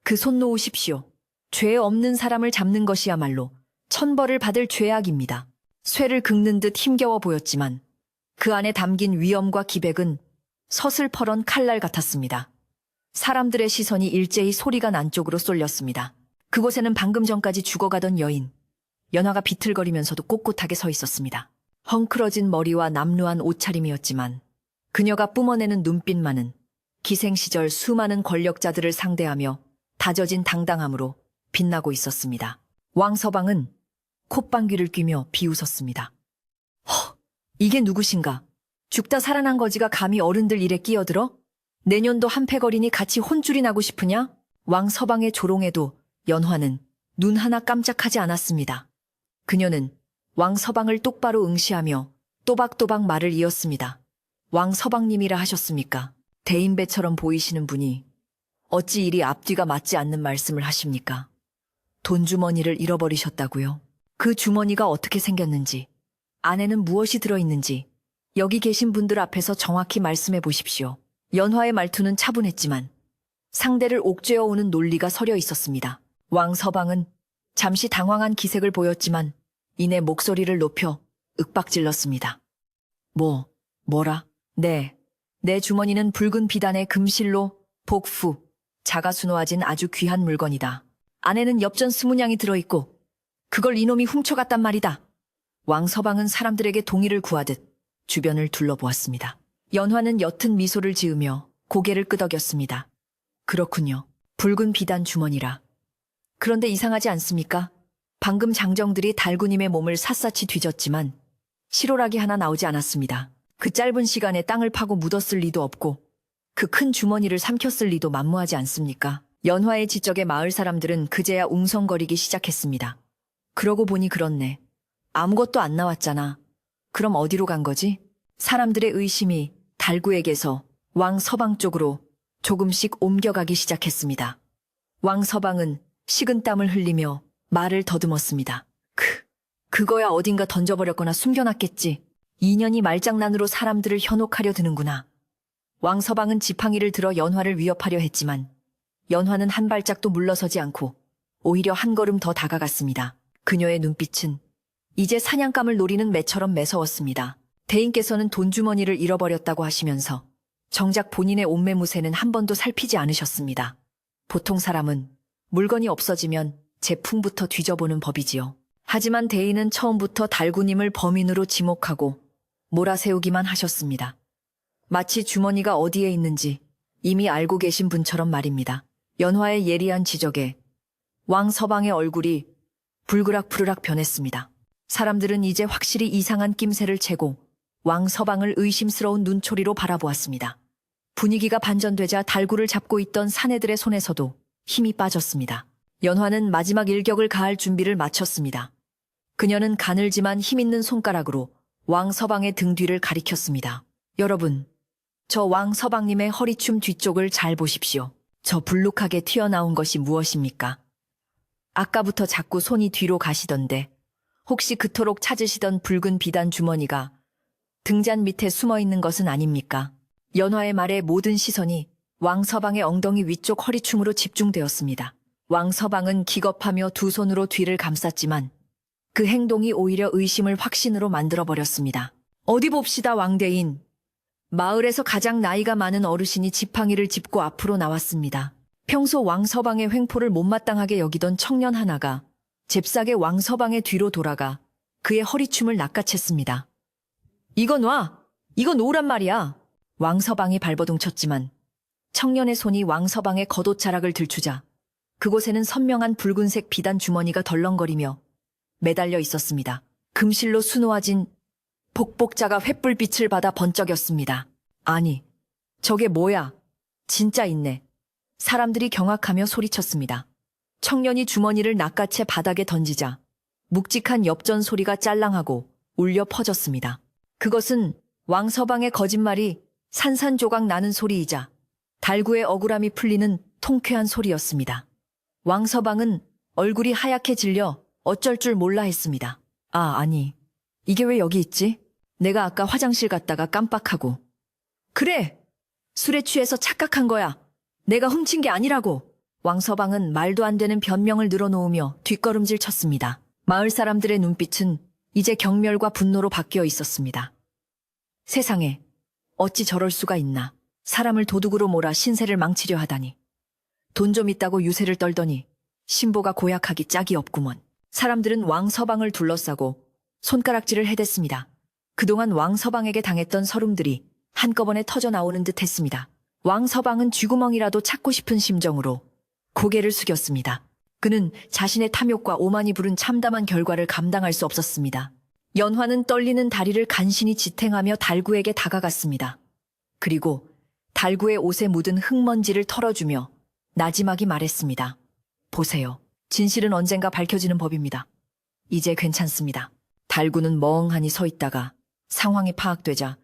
그 손 놓으십시오. 죄 없는 사람을 잡는 것이야말로 천벌을 받을 죄악입니다. 쇠를 긁는 듯 힘겨워 보였지만 그 안에 담긴 위엄과 기백은 서슬퍼런 칼날 같았습니다. 사람들의 시선이 일제히 소리가 난 쪽으로 쏠렸습니다. 그곳에는 방금 전까지 죽어가던 여인, 연화가 비틀거리면서도 꼿꼿하게 서 있었습니다. 헝클어진 머리와 남루한 옷차림이었지만 그녀가 뿜어내는 눈빛만은 기생시절 수많은 권력자들을 상대하며 다져진 당당함으로 빛나고 있었습니다. 왕서방은 콧방귀를 뀌며 비웃었습니다. 이게 누구신가? 죽다 살아난 거지가 감히 어른들 일에 끼어들어? 내년도 한 패거리니 같이 혼쭐이 나고 싶으냐? 왕서방의 조롱에도 연화는 눈 하나 깜짝하지 않았습니다. 그녀는 왕서방을 똑바로 응시하며 또박또박 말을 이었습니다. 왕서방님이라 하셨습니까? 대인배처럼 보이시는 분이 어찌 이리 앞뒤가 맞지 않는 말씀을 하십니까? 돈주머니를 잃어버리셨다고요? 그 주머니가 어떻게 생겼는지, 안에는 무엇이 들어있는지 여기 계신 분들 앞에서 정확히 말씀해 보십시오. 연화의 말투는 차분했지만 상대를 옥죄어오는 논리가 서려 있었습니다. 왕서방은 잠시 당황한 기색을 보였지만 이내 목소리를 높여 윽박질렀습니다. 뭐라? 내 주머니는 붉은 비단의 금실로 복후, 자가수노아진 아주 귀한 물건이다. 안에는 엽전 20냥이 들어있고 그걸 이놈이 훔쳐갔단 말이다. 왕서방은 사람들에게 동의를 구하듯 주변을 둘러보았습니다. 연화는 옅은 미소를 지으며 고개를 끄덕였습니다. 그렇군요. 붉은 비단 주머니라. 그런데 이상하지 않습니까? 방금 장정들이 달구님의 몸을 샅샅이 뒤졌지만 실오라기 하나 나오지 않았습니다. 그 짧은 시간에 땅을 파고 묻었을 리도 없고 그 큰 주머니를 삼켰을 리도 만무하지 않습니까? 연화의 지적에 마을 사람들은 그제야 웅성거리기 시작했습니다. 그러고 보니 그렇네. 아무것도 안 나왔잖아. 그럼 어디로 간 거지? 사람들의 의심이 달구에게서 왕서방 쪽으로 조금씩 옮겨가기 시작했습니다. 왕서방은 식은땀을 흘리며 말을 더듬었습니다. 그거야 어딘가 던져버렸거나 숨겨놨겠지. 인연이 말장난으로 사람들을 현혹하려 드는구나. 왕서방은 지팡이를 들어 연화를 위협하려 했지만 연화는 한 발짝도 물러서지 않고 오히려 한 걸음 더 다가갔습니다. 그녀의 눈빛은 이제 사냥감을 노리는 매처럼 매서웠습니다. 대인께서는 돈주머니를 잃어버렸다고 하시면서 정작 본인의 옷매무새는 한 번도 살피지 않으셨습니다. 보통 사람은 물건이 없어지면 제품부터 뒤져보는 법이지요. 하지만 대인은 처음부터 달구님을 범인으로 지목하고 몰아세우기만 하셨습니다. 마치 주머니가 어디에 있는지 이미 알고 계신 분처럼 말입니다. 연화의 예리한 지적에 왕서방의 얼굴이 불그락부르락 변했습니다. 사람들은 이제 확실히 이상한 낌새를 채고 왕서방을 의심스러운 눈초리로 바라보았습니다. 분위기가 반전되자 달구를 잡고 있던 사내들의 손에서도 힘이 빠졌습니다. 연화는 마지막 일격을 가할 준비를 마쳤습니다. 그녀는 가늘지만 힘있는 손가락으로 왕서방의 등 뒤를 가리켰습니다. 여러분, 저 왕서방님의 허리춤 뒤쪽을 잘 보십시오. 저 불룩하게 튀어나온 것이 무엇입니까? 아까부터 자꾸 손이 뒤로 가시던데 혹시 그토록 찾으시던 붉은 비단 주머니가 등잔 밑에 숨어 있는 것은 아닙니까? 연화의 말에 모든 시선이 왕서방의 엉덩이 위쪽 허리춤으로 집중되었습니다. 왕서방은 기겁하며 두 손으로 뒤를 감쌌지만 그 행동이 오히려 의심을 확신으로 만들어버렸습니다. 어디 봅시다, 왕대인. 마을에서 가장 나이가 많은 어르신이 지팡이를 짚고 앞으로 나왔습니다. 평소 왕서방의 횡포를 못마땅하게 여기던 청년 하나가 잽싸게 왕서방의 뒤로 돌아가 그의 허리춤을 낚아챘습니다. 이건 놔! 이건 놓으란 말이야! 왕서방이 발버둥 쳤지만 청년의 손이 왕서방의 겉옷자락을 들추자 그곳에는 선명한 붉은색 비단 주머니가 덜렁거리며 매달려 있었습니다. 금실로 수놓아진 복복자가 횃불빛을 받아 번쩍였습니다. 아니, 저게 뭐야? 진짜 있네. 사람들이 경악하며 소리쳤습니다. 청년이 주머니를 낚아채 바닥에 던지자 묵직한 엽전 소리가 짤랑하고 울려 퍼졌습니다. 그것은 왕서방의 거짓말이 산산조각 나는 소리이자 달구의 억울함이 풀리는 통쾌한 소리였습니다. 왕서방은 얼굴이 하얗게 질려 어쩔 줄 몰라 했습니다. 아니, 이게 왜 여기 있지? 내가 아까 화장실 갔다가 깜빡하고. 그래! 술에 취해서 착각한 거야. 내가 훔친 게 아니라고. 왕서방은 말도 안 되는 변명을 늘어놓으며 뒷걸음질 쳤습니다. 마을 사람들의 눈빛은 이제 경멸과 분노로 바뀌어 있었습니다. 세상에, 어찌 저럴 수가 있나. 사람을 도둑으로 몰아 신세를 망치려 하다니. 돈 좀 있다고 유세를 떨더니 신보가 고약하기 짝이 없구먼. 사람들은 왕서방을 둘러싸고 손가락질을 해댔습니다. 그동안 왕서방에게 당했던 서름들이 한꺼번에 터져나오는 듯 했습니다. 왕서방은 쥐구멍이라도 찾고 싶은 심정으로 고개를 숙였습니다. 그는 자신의 탐욕과 오만이 부른 참담한 결과를 감당할 수 없었습니다. 연화는 떨리는 다리를 간신히 지탱하며 달구에게 다가갔습니다. 그리고 달구의 옷에 묻은 흙먼지를 털어주며 나지막이 말했습니다. 보세요. 진실은 언젠가 밝혀지는 법입니다. 이제 괜찮습니다. 달구는 멍하니 서 있다가 상황이 파악되자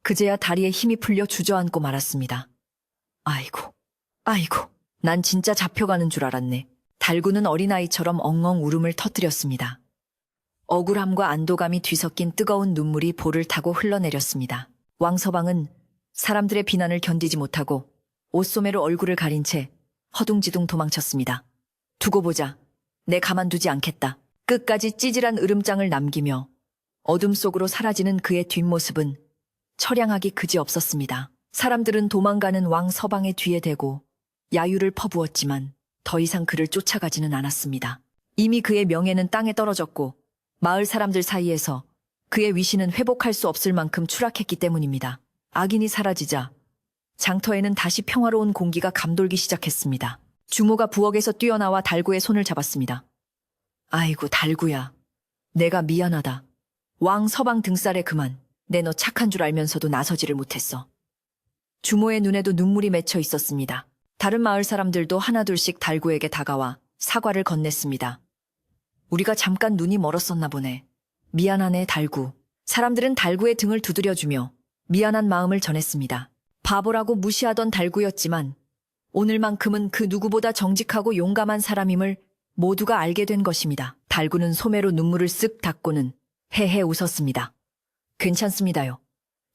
그제야 다리에 힘이 풀려 주저앉고 말았습니다. 아이고, 난 진짜 잡혀가는 줄 알았네. 달구는 어린아이처럼 엉엉 울음을 터뜨렸습니다. 억울함과 안도감이 뒤섞인 뜨거운 눈물이 볼을 타고 흘러내렸습니다. 왕서방은 사람들의 비난을 견디지 못하고 옷소매로 얼굴을 가린 채 허둥지둥 도망쳤습니다. 두고 보자. 내 가만두지 않겠다. 끝까지 찌질한 으름장을 남기며 어둠 속으로 사라지는 그의 뒷모습은 처량하기 그지없었습니다. 사람들은 도망가는 왕서방의 뒤에 대고 야유를 퍼부었지만 더 이상 그를 쫓아가지는 않았습니다. 이미 그의 명예는 땅에 떨어졌고 마을 사람들 사이에서 그의 위신은 회복할 수 없을 만큼 추락했기 때문입니다. 악인이 사라지자 장터에는 다시 평화로운 공기가 감돌기 시작했습니다. 주모가 부엌에서 뛰어나와 달구의 손을 잡았습니다. 아이고 달구야. 내가 미안하다. 왕 서방 등살에 그만. 내 너 착한 줄 알면서도 나서지를 못했어. 주모의 눈에도 눈물이 맺혀 있었습니다. 다른 마을 사람들도 하나둘씩 달구에게 다가와 사과를 건넸습니다. 우리가 잠깐 눈이 멀었었나 보네. 미안하네 달구. 사람들은 달구의 등을 두드려주며 미안한 마음을 전했습니다. 바보라고 무시하던 달구였지만 오늘만큼은 그 누구보다 정직하고 용감한 사람임을 모두가 알게 된 것입니다. 달구는 소매로 눈물을 쓱 닦고는 헤헤 웃었습니다. 괜찮습니다요.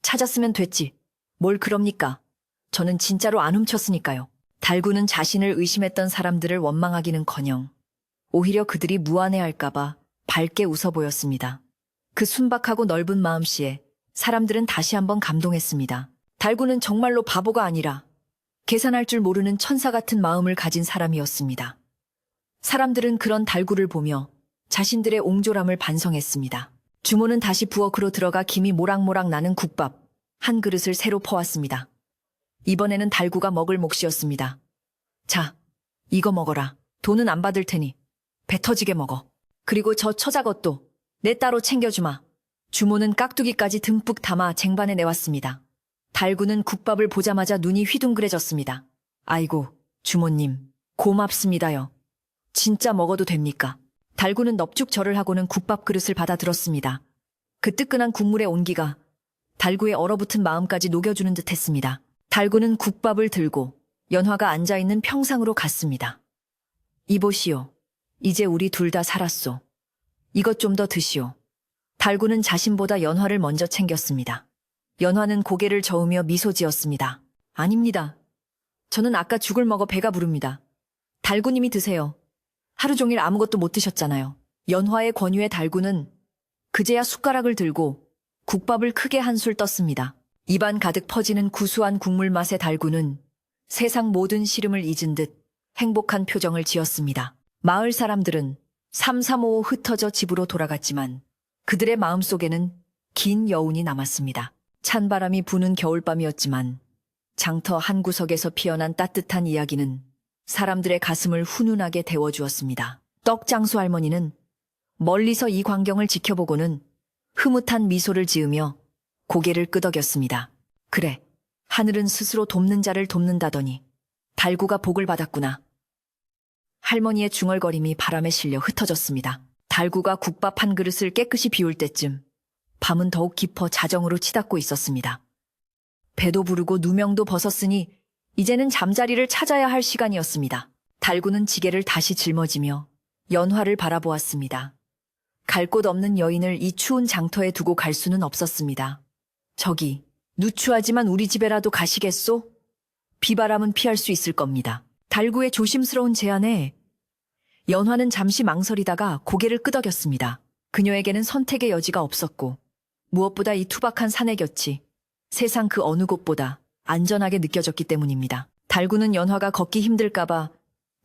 찾았으면 됐지. 뭘 그럽니까? 저는 진짜로 안 훔쳤으니까요. 달구는 자신을 의심했던 사람들을 원망하기는커녕 오히려 그들이 무안해할까봐 밝게 웃어 보였습니다. 그 순박하고 넓은 마음씨에 사람들은 다시 한번 감동했습니다. 달구는 정말로 바보가 아니라 계산할 줄 모르는 천사 같은 마음을 가진 사람이었습니다. 사람들은 그런 달구를 보며 자신들의 옹졸함을 반성했습니다. 주모는 다시 부엌으로 들어가 김이 모락모락 나는 국밥 한 그릇을 새로 퍼왔습니다. 이번에는 달구가 먹을 몫이었습니다. 자, 이거 먹어라. 돈은 안 받을 테니 배 터지게 먹어. 그리고 저 처자것도 내 따로 챙겨주마. 주모는 깍두기까지 듬뿍 담아 쟁반에 내왔습니다. 달구는 국밥을 보자마자 눈이 휘둥그레졌습니다. 아이고, 주모님, 고맙습니다요. 진짜 먹어도 됩니까? 달구는 넙죽 절을 하고는 국밥 그릇을 받아 들었습니다. 그 뜨끈한 국물의 온기가 달구의 얼어붙은 마음까지 녹여주는 듯 했습니다. 달구는 국밥을 들고 연화가 앉아있는 평상으로 갔습니다. 이보시오. 이제 우리 둘 다 살았소. 이것 좀 더 드시오. 달구는 자신보다 연화를 먼저 챙겼습니다. 연화는 고개를 저으며 미소 지었습니다. 아닙니다. 저는 아까 죽을 먹어 배가 부릅니다. 달구님이 드세요. 하루 종일 아무것도 못 드셨잖아요. 연화의 권유에 달구는 그제야 숟가락을 들고 국밥을 크게 한술 떴습니다. 입안 가득 퍼지는 구수한 국물 맛에 달구는 세상 모든 시름을 잊은 듯 행복한 표정을 지었습니다. 마을 사람들은 삼삼오오 흩어져 집으로 돌아갔지만 그들의 마음속에는 긴 여운이 남았습니다. 찬바람이 부는 겨울밤이었지만 장터 한 구석에서 피어난 따뜻한 이야기는 사람들의 가슴을 훈훈하게 데워주었습니다. 떡장수 할머니는 멀리서 이 광경을 지켜보고는 흐뭇한 미소를 지으며 고개를 끄덕였습니다. 그래, 하늘은 스스로 돕는 자를 돕는다더니 달구가 복을 받았구나. 할머니의 중얼거림이 바람에 실려 흩어졌습니다. 달구가 국밥 한 그릇을 깨끗이 비울 때쯤 밤은 더욱 깊어 자정으로 치닫고 있었습니다. 배도 부르고 누명도 벗었으니 이제는 잠자리를 찾아야 할 시간이었습니다. 달구는 지게를 다시 짊어지며 연화를 바라보았습니다. 갈 곳 없는 여인을 이 추운 장터에 두고 갈 수는 없었습니다. 저기, 누추하지만 우리 집에라도 가시겠소? 비바람은 피할 수 있을 겁니다. 달구의 조심스러운 제안에 연화는 잠시 망설이다가 고개를 끄덕였습니다. 그녀에게는 선택의 여지가 없었고 무엇보다 이 투박한 산의 곁이 세상 그 어느 곳보다 안전하게 느껴졌기 때문입니다. 달구는 연화가 걷기 힘들까봐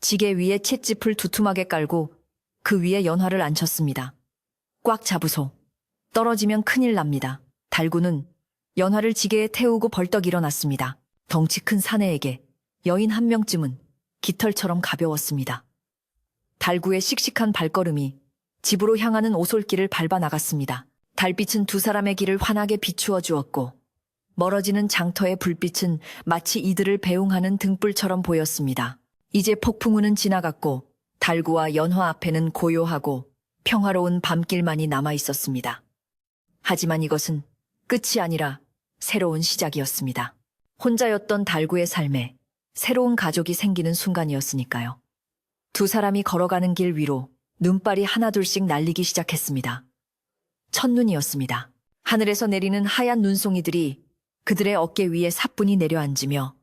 지게 위에 찻짚을 두툼하게 깔고 그 위에 연화를 앉혔습니다. 꽉 잡으소. 떨어지면 큰일 납니다. 달구는 연화를 지게에 태우고 벌떡 일어났습니다. 덩치 큰 사내에게 여인 한 명쯤은 깃털처럼 가벼웠습니다. 달구의 씩씩한 발걸음이 집으로 향하는 오솔길을 밟아 나갔습니다. 달빛은 두 사람의 길을 환하게 비추어 주었고 멀어지는 장터의 불빛은 마치 이들을 배웅하는 등불처럼 보였습니다. 이제 폭풍우는 지나갔고 달구와 연화 앞에는 고요하고 평화로운 밤길만이 남아 있었습니다. 하지만 이것은 끝이 아니라 새로운 시작이었습니다. 혼자였던 달구의 삶에 새로운 가족이 생기는 순간이었으니까요. 두 사람이 걸어가는 길 위로 눈발이 하나둘씩 날리기 시작했습니다. 첫눈이었습니다. 하늘에서 내리는 하얀 눈송이들이 그들의 어깨 위에 사뿐히 내려앉으며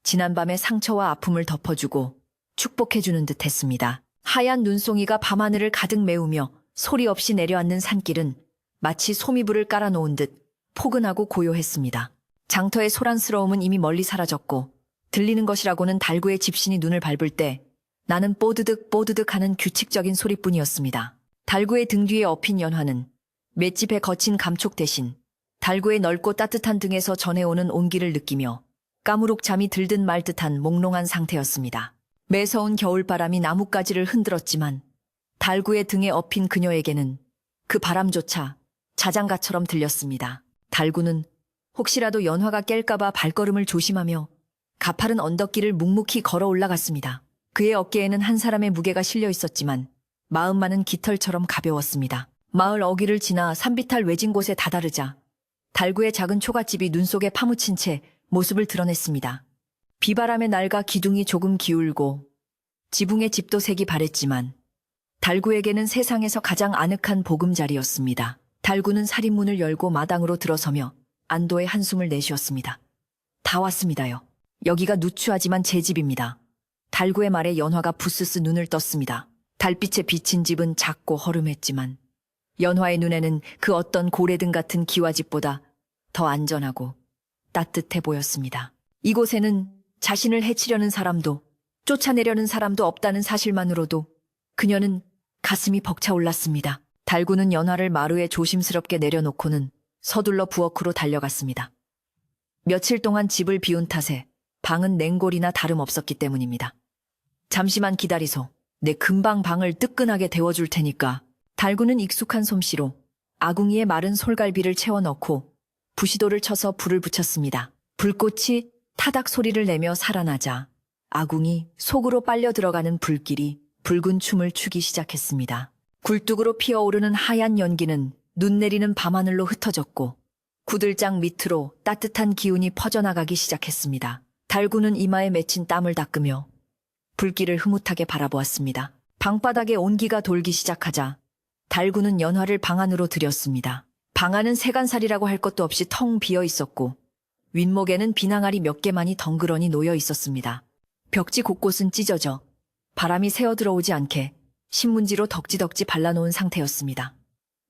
지난밤의 상처와 아픔을 덮어주고 축복해주는 듯 했습니다. 하얀 눈송이가 밤하늘을 가득 메우며 소리 없이 내려앉는 산길은 마치 소미불을 깔아놓은 듯 포근하고 고요했습니다. 장터의 소란스러움은 이미 멀리 사라졌고 들리는 것이라고는 달구의 집신이 눈을 밟을 때 나는 뽀드득 뽀드득 하는 규칙적인 소리뿐이었습니다. 달구의 등 뒤에 엎인 연화는 맷집의 거친 감촉 대신 달구의 넓고 따뜻한 등에서 전해오는 온기를 느끼며 까무룩 잠이 들든 말 듯한 몽롱한 상태였습니다. 매서운 겨울바람이 나뭇가지를 흔들었지만 달구의 등에 엎인 그녀에게는 그 바람조차 자장가처럼 들렸습니다. 달구는 혹시라도 연화가 깰까봐 발걸음을 조심하며 가파른 언덕길을 묵묵히 걸어 올라갔습니다. 그의 어깨에는 한 사람의 무게가 실려 있었지만 마음만은 깃털처럼 가벼웠습니다. 마을 어귀를 지나 산비탈 외진 곳에 다다르자 달구의 작은 초가집이 눈 속에 파묻힌 채 모습을 드러냈습니다. 비바람에 낡아 기둥이 조금 기울고 지붕의 집도 색이 바랬지만 달구에게는 세상에서 가장 아늑한 보금자리였습니다. 달구는 살인문을 열고 마당으로 들어서며 안도의 한숨을 내쉬었습니다. 다 왔습니다요. 여기가 누추하지만 제 집입니다. 달구의 말에 연화가 부스스 눈을 떴습니다. 달빛에 비친 집은 작고 허름했지만 연화의 눈에는 그 어떤 고래등 같은 기와집보다 더 안전하고 따뜻해 보였습니다. 이곳에는 자신을 해치려는 사람도 쫓아내려는 사람도 없다는 사실만으로도 그녀는 가슴이 벅차올랐습니다. 달구는 연화를 마루에 조심스럽게 내려놓고는 서둘러 부엌으로 달려갔습니다. 며칠 동안 집을 비운 탓에 방은 냉골이나 다름없었기 때문입니다. 잠시만 기다리소. 내 금방 방을 뜨끈하게 데워줄 테니까. 달구는 익숙한 솜씨로 아궁이에 마른 솔갈비를 채워 넣고 부시도를 쳐서 불을 붙였습니다. 불꽃이 타닥 소리를 내며 살아나자 아궁이 속으로 빨려 들어가는 불길이 붉은 춤을 추기 시작했습니다. 굴뚝으로 피어오르는 하얀 연기는 눈 내리는 밤하늘로 흩어졌고 구들장 밑으로 따뜻한 기운이 퍼져나가기 시작했습니다. 달구는 이마에 맺힌 땀을 닦으며 불길을 흐뭇하게 바라보았습니다. 방바닥에 온기가 돌기 시작하자 달구는 연화를 방 안으로 들였습니다. 방 안은 세간살이라고 할 것도 없이 텅 비어 있었고 윗목에는 비낭아리 몇 개만이 덩그러니 놓여 있었습니다. 벽지 곳곳은 찢어져 바람이 새어 들어오지 않게 신문지로 덕지덕지 발라놓은 상태였습니다.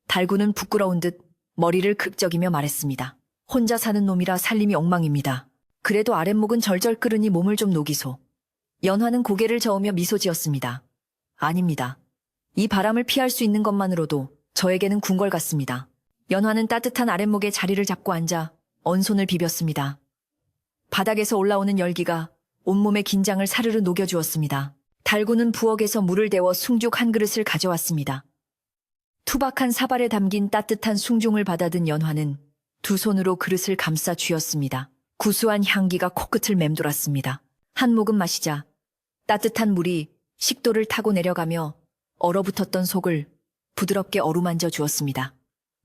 달구는 부끄러운 듯 머리를 극적이며 말했습니다. 혼자 사는 놈이라 살림이 엉망입니다. 그래도 아랫목은 절절 끓으니 몸을 좀 녹이소. 연화는 고개를 저으며 미소 지었습니다. 아닙니다. 이 바람을 피할 수 있는 것만으로도 저에게는 궁궐 같습니다. 연화는 따뜻한 아랫목에 자리를 잡고 앉아 언손을 비볐습니다. 바닥에서 올라오는 열기가 온몸의 긴장을 사르르 녹여주었습니다. 달구는 부엌에서 물을 데워 숭죽 한 그릇을 가져왔습니다. 투박한 사발에 담긴 따뜻한 숭늉을 받아든 연화는 두 손으로 그릇을 감싸 쥐었습니다. 구수한 향기가 코끝을 맴돌았습니다. 한 모금 마시자 따뜻한 물이 식도를 타고 내려가며 얼어붙었던 속을 부드럽게 어루만져 주었습니다.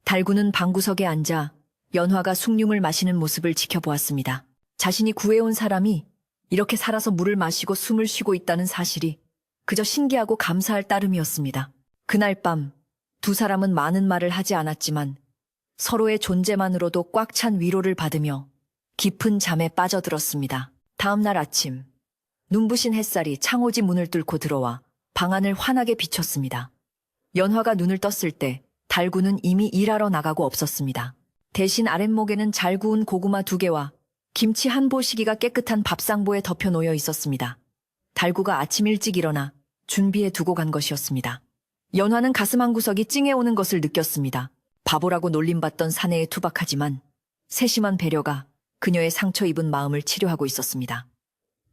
달구는 방구석에 앉아 연화가 숭늉을 마시는 모습을 지켜보았습니다. 자신이 구해온 사람이 이렇게 살아서 물을 마시고 숨을 쉬고 있다는 사실이 그저 신기하고 감사할 따름이었습니다. 그날 밤 두 사람은 많은 말을 하지 않았지만 서로의 존재만으로도 꽉 찬 위로를 받으며 깊은 잠에 빠져들었습니다. 다음 날 아침 눈부신 햇살이 창호지 문을 뚫고 들어와 방안을 환하게 비췄습니다. 연화가 눈을 떴을 때 달구는 이미 일하러 나가고 없었습니다. 대신 아랫목에는 잘 구운 고구마 2개와 김치 한 보시기가 깨끗한 밥상보에 덮여 놓여 있었습니다. 달구가 아침 일찍 일어나 준비해 두고 간 것이었습니다. 연화는 가슴 한구석이 찡해오는 것을 느꼈습니다. 바보라고 놀림받던 사내에 투박하지만 세심한 배려가 그녀의 상처 입은 마음을 치료하고 있었습니다.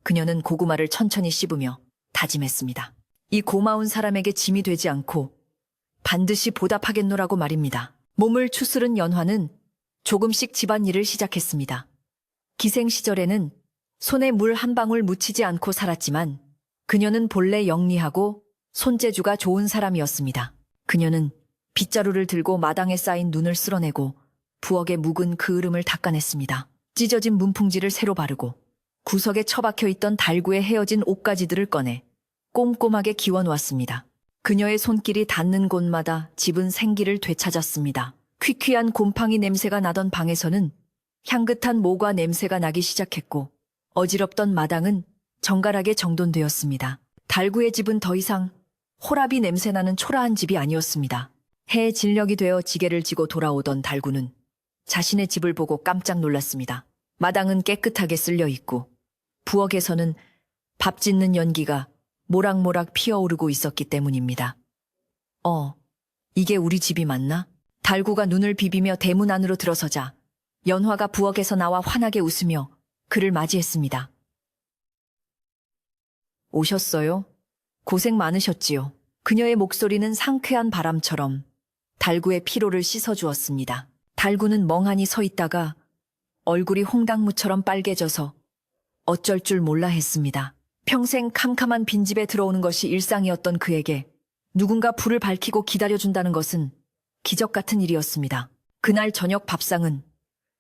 그녀는 고구마를 천천히 씹으며 다짐했습니다. 이 고마운 사람에게 짐이 되지 않고 반드시 보답하겠노라고 말입니다. 몸을 추스른 연화는 조금씩 집안일을 시작했습니다. 기생 시절에는 손에 물 한 방울 묻히지 않고 살았지만 그녀는 본래 영리하고 손재주가 좋은 사람이었습니다. 그녀는 빗자루를 들고 마당에 쌓인 눈을 쓸어내고 부엌에 묵은 그을음을 닦아냈습니다. 찢어진 문풍지를 새로 바르고 구석에 처박혀 있던 달구에 헤어진 옷가지들을 꺼내 꼼꼼하게 기워놓았습니다. 그녀의 손길이 닿는 곳마다 집은 생기를 되찾았습니다. 퀴퀴한 곰팡이 냄새가 나던 방에서는 향긋한 모과 냄새가 나기 시작했고 어지럽던 마당은 정갈하게 정돈되었습니다. 달구의 집은 더 이상 호라비 냄새나는 초라한 집이 아니었습니다. 해에 진력이 되어 지게를 지고 돌아오던 달구는 자신의 집을 보고 깜짝 놀랐습니다. 마당은 깨끗하게 쓸려 있고 부엌에서는 밥 짓는 연기가 모락모락 피어오르고 있었기 때문입니다. 이게 우리 집이 맞나? 달구가 눈을 비비며 대문 안으로 들어서자 연화가 부엌에서 나와 환하게 웃으며 그를 맞이했습니다. 오셨어요? 고생 많으셨지요. 그녀의 목소리는 상쾌한 바람처럼 달구의 피로를 씻어주었습니다. 달구는 멍하니 서 있다가 얼굴이 홍당무처럼 빨개져서 어쩔 줄 몰라 했습니다. 평생 캄캄한 빈집에 들어오는 것이 일상이었던 그에게 누군가 불을 밝히고 기다려준다는 것은 기적 같은 일이었습니다. 그날 저녁 밥상은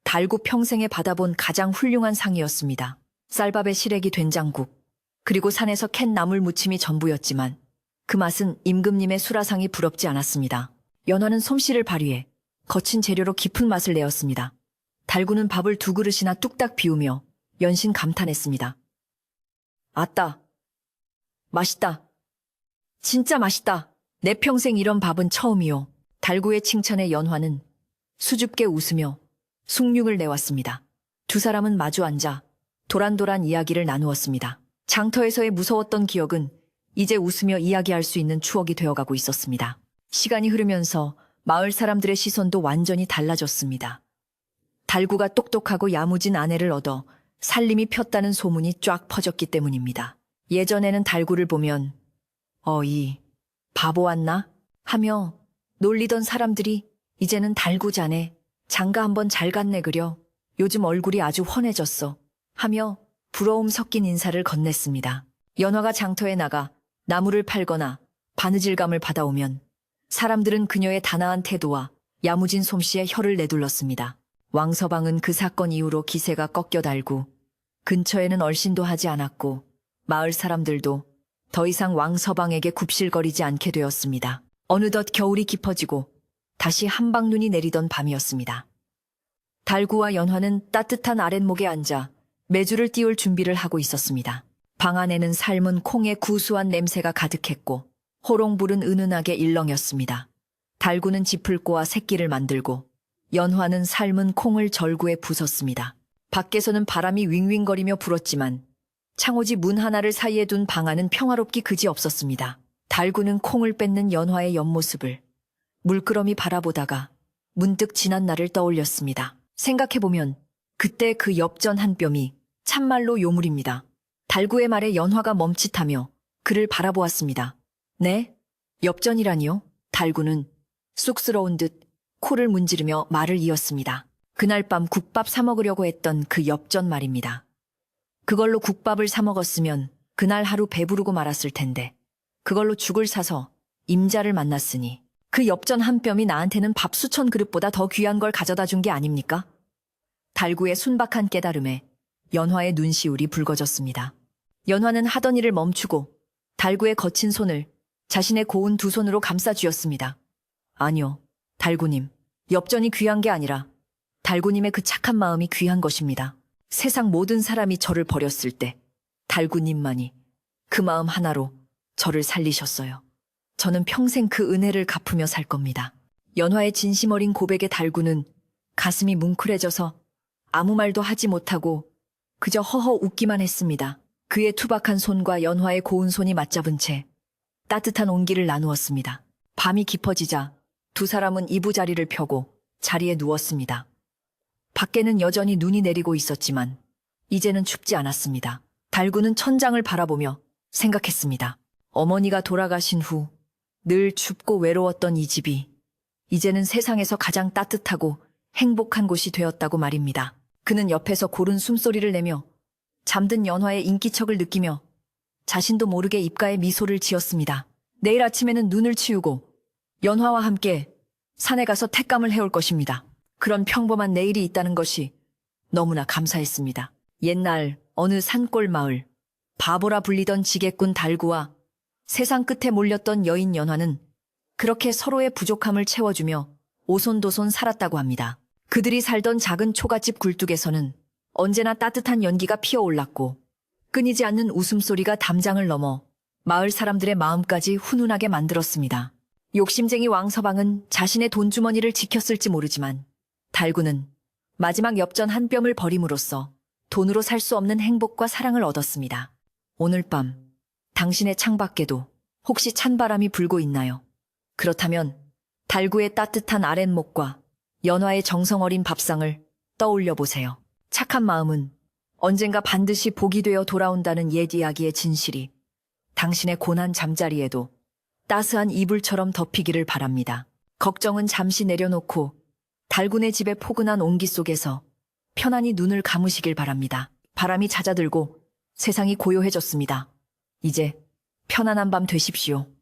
달구 평생에 받아본 가장 훌륭한 상이었습니다. 쌀밥에 시래기 된장국, 그리고 산에서 캔 나물 무침이 전부였지만 그 맛은 임금님의 수라상이 부럽지 않았습니다. 연화는 솜씨를 발휘해 거친 재료로 깊은 맛을 내었습니다. 달구는 밥을 2그릇이나 뚝딱 비우며 연신 감탄했습니다. 아따, 맛있다. 진짜 맛있다. 내 평생 이런 밥은 처음이요. 달구의 칭찬에 연화는 수줍게 웃으며 숭늉을 내왔습니다. 두 사람은 마주 앉아 도란도란 이야기를 나누었습니다. 장터에서의 무서웠던 기억은 이제 웃으며 이야기할 수 있는 추억이 되어가고 있었습니다. 시간이 흐르면서 마을 사람들의 시선도 완전히 달라졌습니다. 달구가 똑똑하고 야무진 아내를 얻어 살림이 폈다는 소문이 쫙 퍼졌기 때문입니다. 예전에는 달구를 보면 이 바보 왔나? 하며 놀리던 사람들이 이제는 달구 자네 장가 한번 잘 갔네 그려. 요즘 얼굴이 아주 훤해졌어. 하며 부러움 섞인 인사를 건넸습니다. 연화가 장터에 나가 나무를 팔거나 바느질감을 받아오면 사람들은 그녀의 단아한 태도와 야무진 솜씨에 혀를 내둘렀습니다. 왕서방은 그 사건 이후로 기세가 꺾여 달고 근처에는 얼씬도 하지 않았고 마을 사람들도 더 이상 왕서방에게 굽실거리지 않게 되었습니다. 어느덧 겨울이 깊어지고 다시 한방눈이 내리던 밤이었습니다. 달구와 연화는 따뜻한 아랫목에 앉아 매주를 띄울 준비를 하고 있었습니다. 방 안에는 삶은 콩의 구수한 냄새가 가득했고 호롱불은 은은하게 일렁였습니다. 달구는 짚을 꼬아 새끼를 만들고 연화는 삶은 콩을 절구에 부쉈습니다. 밖에서는 바람이 윙윙거리며 불었지만 창호지 문 하나를 사이에 둔 방 안은 평화롭기 그지없었습니다. 달구는 콩을 뺏는 연화의 옆모습을 물끄러미 바라보다가 문득 지난 날을 떠올렸습니다. 생각해보면 그때 그 엽전 한 뼘이 참말로 요물입니다. 달구의 말에 연화가 멈칫하며 그를 바라보았습니다. 네? 엽전이라니요? 달구는 쑥스러운 듯 코를 문지르며 말을 이었습니다. 그날 밤 국밥 사 먹으려고 했던 그 엽전 말입니다. 그걸로 국밥을 사 먹었으면 그날 하루 배부르고 말았을 텐데 그걸로 죽을 사서 임자를 만났으니 그 엽전 한 뼘이 나한테는 밥 수천 그릇보다 더 귀한 걸 가져다 준 게 아닙니까? 달구의 순박한 깨달음에 연화의 눈시울이 붉어졌습니다. 연화는 하던 일을 멈추고 달구의 거친 손을 자신의 고운 두 손으로 감싸 쥐었습니다. 아니요, 달구님. 엽전이 귀한 게 아니라 달구님의 그 착한 마음이 귀한 것입니다. 세상 모든 사람이 저를 버렸을 때 달구님만이 그 마음 하나로 저를 살리셨어요. 저는 평생 그 은혜를 갚으며 살 겁니다. 연화의 진심 어린 고백에 달구는 가슴이 뭉클해져서 아무 말도 하지 못하고 그저 허허 웃기만 했습니다. 그의 투박한 손과 연화의 고운 손이 맞잡은 채 따뜻한 온기를 나누었습니다. 밤이 깊어지자 두 사람은 이부자리를 펴고 자리에 누웠습니다. 밖에는 여전히 눈이 내리고 있었지만 이제는 춥지 않았습니다. 달구는 천장을 바라보며 생각했습니다. 어머니가 돌아가신 후 늘 춥고 외로웠던 이 집이 이제는 세상에서 가장 따뜻하고 행복한 곳이 되었다고 말입니다. 그는 옆에서 고른 숨소리를 내며 잠든 연화의 인기척을 느끼며 자신도 모르게 입가에 미소를 지었습니다. 내일 아침에는 눈을 치우고 연화와 함께 산에 가서 택감을 해올 것입니다. 그런 평범한 내일이 있다는 것이 너무나 감사했습니다. 옛날 어느 산골 마을, 바보라 불리던 지게꾼 달구와 세상 끝에 몰렸던 여인 연화는 그렇게 서로의 부족함을 채워주며 오손도손 살았다고 합니다. 그들이 살던 작은 초가집 굴뚝에서는 언제나 따뜻한 연기가 피어올랐고 끊이지 않는 웃음소리가 담장을 넘어 마을 사람들의 마음까지 훈훈하게 만들었습니다. 욕심쟁이 왕서방은 자신의 돈주머니를 지켰을지 모르지만 달구는 마지막 엽전 한 뼘을 버림으로써 돈으로 살 수 없는 행복과 사랑을 얻었습니다. 오늘 밤 당신의 창밖에도 혹시 찬바람이 불고 있나요? 그렇다면 달구의 따뜻한 아랫목과 연화의 정성 어린 밥상을 떠올려 보세요. 착한 마음은 언젠가 반드시 복이 되어 돌아온다는 옛 이야기의 진실이 당신의 고난 잠자리에도 따스한 이불처럼 덮이기를 바랍니다. 걱정은 잠시 내려놓고 달군의 집의 포근한 온기 속에서 편안히 눈을 감으시길 바랍니다. 바람이 잦아들고 세상이 고요해졌습니다. 이제 편안한 밤 되십시오.